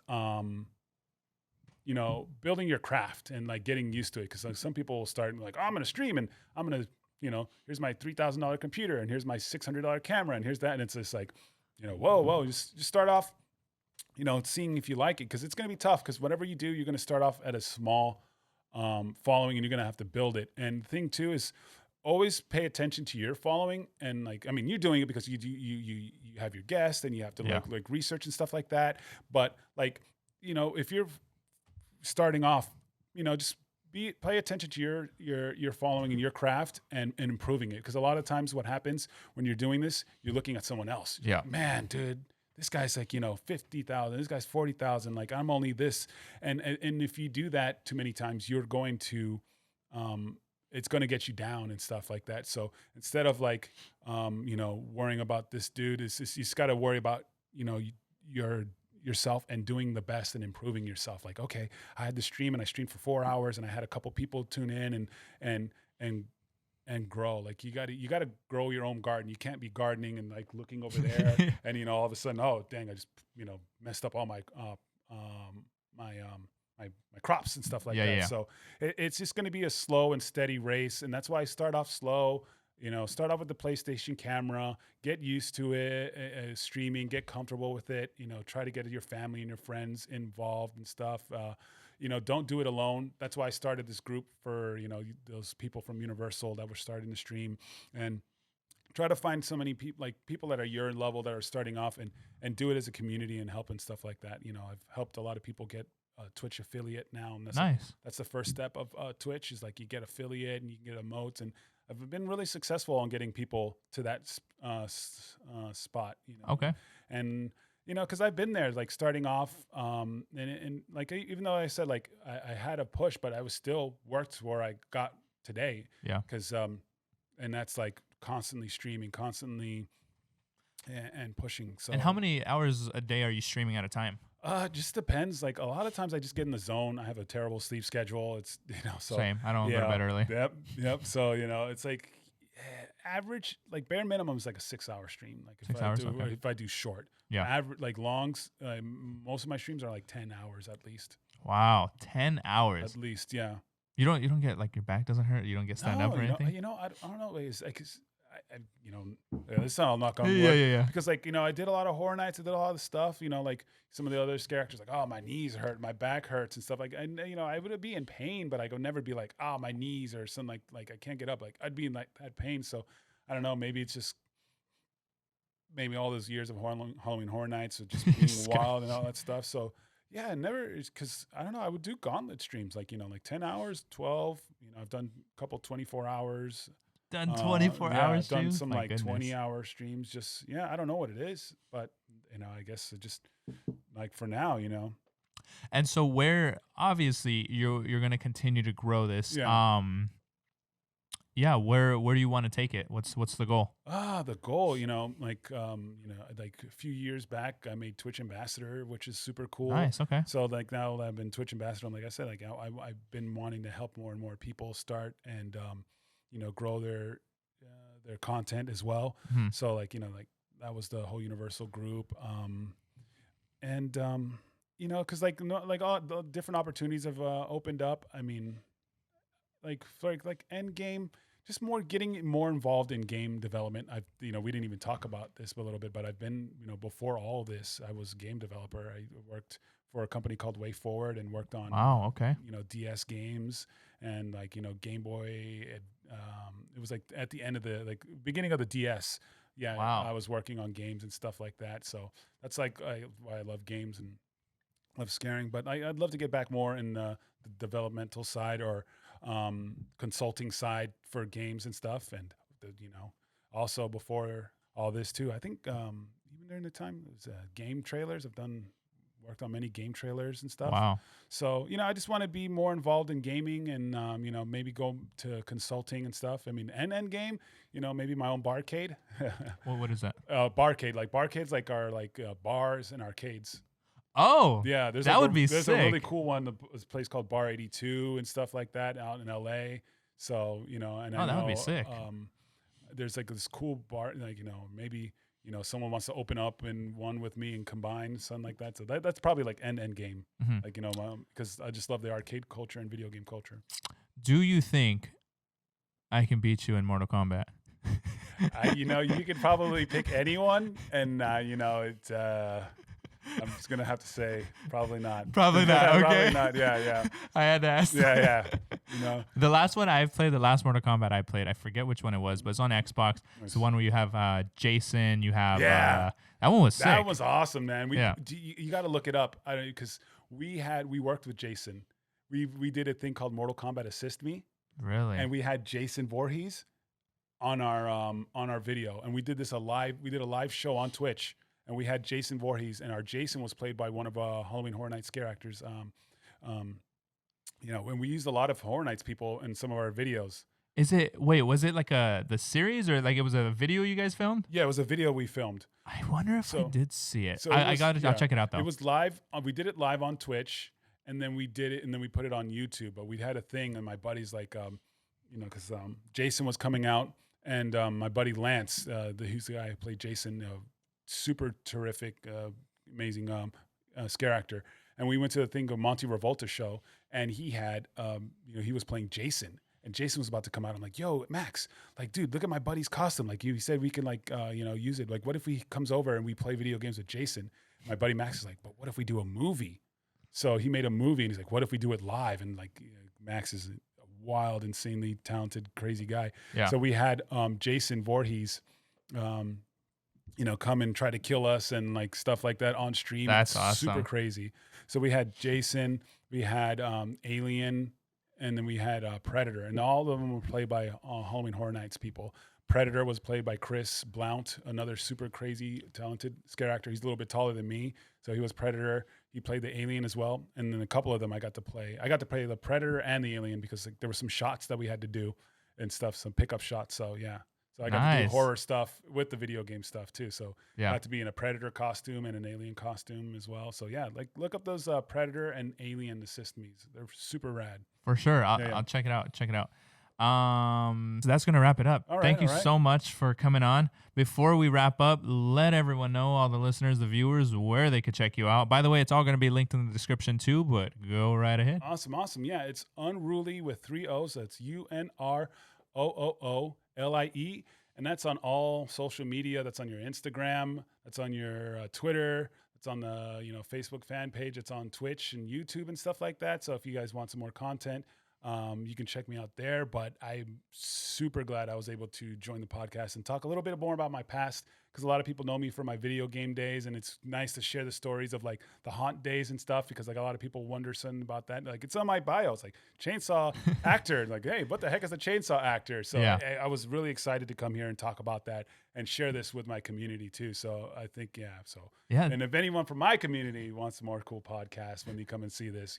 building your craft and like getting used to it. Cause like some people will start like, oh, I'm going to stream and I'm going to, here's my $3,000 computer and here's my $600 camera and here's that. And it's just like, whoa, just start off, seeing if you like it. Cause it's going to be tough. Cause whatever you do, you're going to start off at a small following and you're going to have to build it. And the thing too is, always pay attention to your following. And like, I mean, you're doing it because you have your guests and you have to like research and stuff like that. But like, if you're starting off, just pay attention to your following and your craft and improving it. Cause a lot of times what happens when you're doing this, you're looking at someone else. Yeah. Like, man, dude, this guy's like, 50,000, this guy's 40,000. Like I'm only this. And if you do that too many times, you're going to, it's going to get you down and stuff like that. So instead of like, worrying about this dude, you just got to worry about, yourself and doing the best and improving yourself. Like, okay, I had the stream and I streamed for 4 hours and I had a couple people tune in and grow. Like you got to grow your own garden. You can't be gardening and like looking over there and, all of a sudden, oh dang, I just, messed up all my crops and stuff like that. Yeah. So it's just going to be a slow and steady race. And that's why I start off slow, start off with the PlayStation camera, get used to it, streaming, get comfortable with it, try to get your family and your friends involved and stuff. Don't do it alone. That's why I started this group for, those people from Universal that were starting to stream, and try to find so many people, like people that are your level that are starting off and do it as a community and help and stuff like that. I've helped a lot of people get Twitch affiliate now. And that's the first step of Twitch is like you get affiliate and you can get emotes. And I've been really successful on getting people to that spot, Okay. And, cause I've been there like starting off and like, even though I said like I had a push, but I was still worked where I got today. Yeah. Cause, and that's like constantly streaming, constantly and pushing. So, and how many hours a day are you streaming at a time? Just depends. Like a lot of times I just get in the zone. I have a terrible sleep schedule. It's, so same. I don't go to bed early. Yep. So, it's like average, like bare minimum is like a 6-hour stream. Like if I do short, average, like longs, most of my streams are like 10 hours at least. Wow. 10 hours. At least. Yeah. You don't get like your back doesn't hurt. You don't get stand up or anything. I don't know. It's like, this sound knock on wood. Yeah. Because like, I did a lot of horror nights. I did a lot of stuff, like some of the other Scareactors, like, oh, my knees hurt, my back hurts and stuff like, and I would be in pain, but I would never be like, oh, my knees or something like I can't get up. Like I'd be in like that pain. So I don't know. Maybe it's just all those years of Halloween Horror Nights of just being wild and all that stuff. So yeah, never, because I don't know. I would do gauntlet streams, like, like 10 hours, 12, I've done a couple 24 hours. Done 24 hours I've done streams? some My like goodness. 20-hour streams. Just, I don't know what it is, but, I guess it just like for now, And so where obviously you're going to continue to grow this. Yeah. yeah, where do you want to take it? What's the goal? The goal, like like a few years back, I made Twitch ambassador, which is super cool. Nice. Okay. So like now that I've been Twitch ambassador, like I said, like I've been wanting to help more and more people start and grow their content as well. Mhm. So like like that was the whole universal group, and because like like all the different opportunities have opened up. I mean, like for like end game, just more getting more involved in game development. I've we didn't even talk about this a little bit, but I've been before all this I was a game developer. I worked for a company called Way Forward and worked on Wow. Okay. DS games and like Game Boy. It was like at the end of the like beginning of the DS. Yeah, Wow. I was working on games and stuff like that. So that's like why I love games and love scaring. But I'd love to get back more in the developmental side or consulting side for games and stuff. And also before all this too, I think even during the time it was game trailers. I've worked on many game trailers and stuff. Wow. So I just want to be more involved in gaming and maybe go to consulting and stuff. I mean, end game, maybe my own barcade. What is that? Barcade, like barcades, like are like bars and arcades. Oh, Yeah, that would be there's sick. a really cool one. This place called Bar 82 and stuff like that out in LA. So and I that would know, be sick. there's like this cool bar, like maybe someone wants to open up in one with me and combine something like that. So that's probably like end game, Mhm. like because I just love the arcade culture and video game culture. Do you think I can beat you in Mortal Kombat? You could probably pick anyone, and it's. I'm just gonna have to say probably not. Probably not. Okay. Probably not. Yeah. I had to ask. Yeah. The last one I've played, the last Mortal Kombat I played, I forget which one it was, but it's on Xbox. It's the one where you have Jason, you have that one was sick. That was awesome, man. Yeah. You got to look it up. I don't because we worked with Jason. We did a thing called Mortal Kombat Assist Me, Really? and we had Jason Voorhees on our video, and we did a live show on Twitch, and we had Jason Voorhees, and our Jason was played by one of Halloween Horror Nights scare actors. And we used a lot of Horror Nights people in some of our videos. Was it like the series or like it was a video you guys filmed? Yeah, it was a video we filmed. I wonder if I did see it. So I'll check it out though. It was live. We did it live on Twitch, and then we did it, and then we put it on YouTube. But we had a thing, and my buddy's like, because Jason was coming out, and my buddy Lance, who's the guy who played Jason, super terrific, amazing scare actor. And we went to the thing of Monty Revolta show, and he had, he was playing Jason, and Jason was about to come out. I'm like, yo, Max, like, dude, look at my buddy's costume. Like, he said we can use it. Like, what if he comes over and we play video games with Jason? My buddy Max is like, but what if we do a movie? So he made a movie, and he's like, what if we do it live? And like, Max is a wild, insanely talented, crazy guy. Yeah. So we had Jason Voorhees, come and try to kill us and like stuff like that on stream. That's It's awesome. super crazy. So we had Jason, we had Alien, and then we had Predator, and all of them were played by Halloween Horror Nights people. Predator was played by Chris Blount, another super crazy, talented scare actor. He's a little bit taller than me, so he was Predator. He played the Alien as well, and then a couple of them I got to play. I got to play the Predator and the Alien because there were some shots that we had to do and stuff, some pickup shots. So yeah. So I got to do Nice. horror stuff with the video game stuff too. So Yeah. I got to be in a Predator costume and an Alien costume as well. So yeah, like look up those Predator and Alien Assist Me's. They're super rad. For sure. Yeah. I'll check it out. So that's going to wrap it up. All right, Thank you all right. so much for coming on. Before we wrap up, let everyone know, all the listeners, the viewers, where they could check you out. By the way, it's all going to be linked in the description too, but go right ahead. Awesome. Yeah, it's Unrooolie with 3 O's. That's UNROOOLIE. And that's on all social media. That's on your Instagram. That's on your Twitter. It's on the Facebook fan page. It's on Twitch and YouTube and stuff like that. So if you guys want some more content, you can check me out there. But I'm super glad I was able to join the podcast and talk a little bit more about my past, because a lot of people know me for my video game days, and it's nice to share the stories of like the haunt days and stuff, because like a lot of people wonder something about that. Like it's on my bio. It's like chainsaw actor. Like, hey, what the heck is a chainsaw actor? So Yeah. I was really excited to come here and talk about that and share this with my community too. So I think, Yeah. And if anyone from my community wants some more cool podcasts when you come and see this,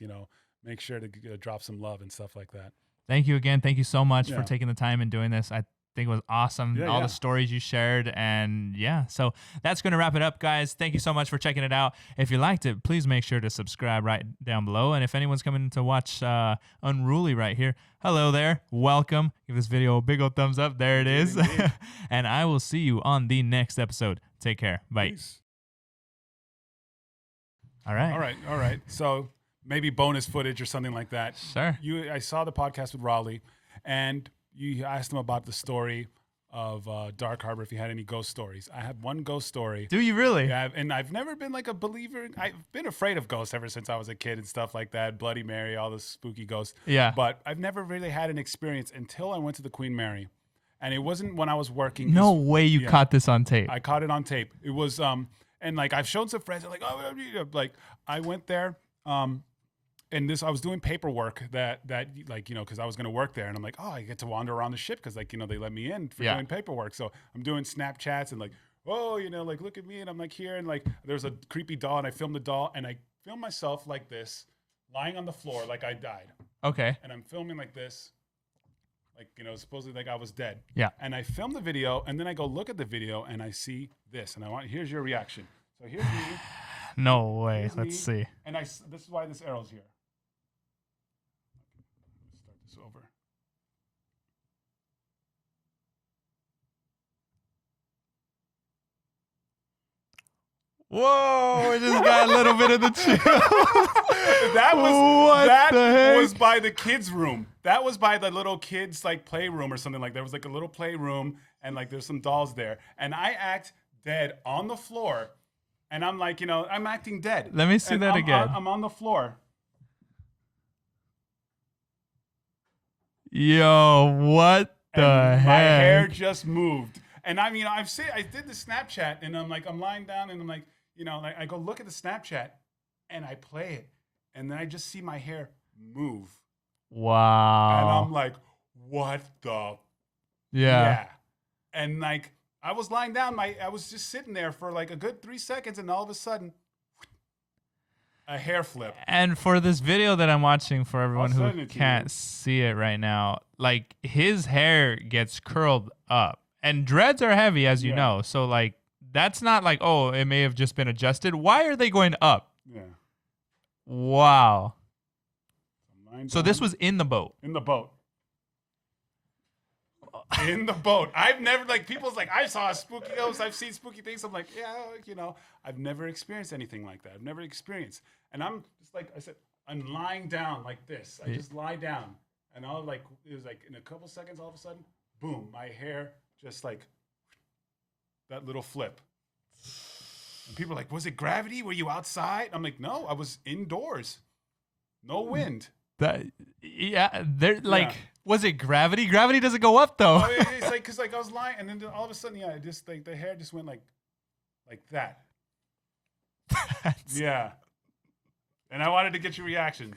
make sure to drop some love and stuff like that. Thank you again. Thank you so much Yeah. for taking the time and doing this. I think it was awesome. Yeah, All yeah. the stories you shared. And yeah, so that's going to wrap it up, guys. Thank you so much for checking it out. If you liked it, please make sure to subscribe right down below. And if anyone's coming to watch Unrooolie right here, hello there. Welcome. Give this video a big old thumbs up. There it is. Indeed. And I will see you on the next episode. Take care. Bye. Peace. All right. All right. So maybe bonus footage or something like that. Sure. I saw the podcast with Raleigh, and you asked him about the story of Dark Harbor, if he had any ghost stories. I have one ghost story. Do you really? Yeah, and I've never been like a believer. I've been afraid of ghosts ever since I was a kid and stuff like that. Bloody Mary, all the spooky ghosts. Yeah. But I've never really had an experience until I went to the Queen Mary. And it wasn't when I was working. No way you caught this on tape. I caught it on tape. It was, and like I've shown some friends, they're like, oh, like I went there, and I was doing paperwork that like, you know, because I was going to work there, and I'm like, oh, I get to wander around the ship because, like, you know, they let me in for doing paperwork. So I'm doing Snapchats and like, oh, you know, like, look at me, and I'm like here, and like there's a creepy doll, and I filmed the doll, and I filmed myself like this, lying on the floor like I died. Okay. And I'm filming like this, like, you know, supposedly like I was dead. Yeah. And I filmed the video, and then I go look at the video, and I see this, and here's your reaction. So here's me. No way. Here's Let's me, see. And this is why this arrow's here. Let's start this over. Whoa, I just got a little bit of the chill. That was by the kids' room. That was by the little kids' like playroom or something like that. There was like a little playroom, and like there's some dolls there. And I act dead on the floor, and I'm like, you know, I'm acting dead. Let me see that again. I'm on the floor. Yo, what the And heck? my hair just moved. And I mean, I did the Snapchat, and I'm lying down, and I'm like, you know, like I go look at the Snapchat, and I play it, and then I just see my hair move, Wow. and I'm like, what the? Yeah. And like I was lying down, I was just sitting there for like a good 3 seconds, and all of a sudden, a hair flip. And for this video that I'm watching, for everyone I'll who send it to can't you. see it right now, like his hair gets curled up, and dreads are heavy, as you Yeah. know. So like that's not like, oh, it may have just been adjusted. Why are they going up? Yeah. Wow. I'm lying So this down was in the boat. in the boat. In the boat. I've never, like, people's like, I saw a spooky ghost. I've seen spooky things. I'm like, yeah, you know, I've never experienced anything like that. I've never experienced. And I'm just like, I said, I'm lying down like this. I just lie down. And all like, it was like in a couple seconds, all of a sudden, boom, my hair just like that little flip. And people are like, was it gravity? Were you outside? I'm like, no, I was indoors. No wind. That they're like, Yeah. was it gravity? Gravity doesn't go up though. I mean, it's like, because like I was lying, and then all of a sudden, yeah, it just like the hair just went like that. Yeah. And I wanted to get your reaction.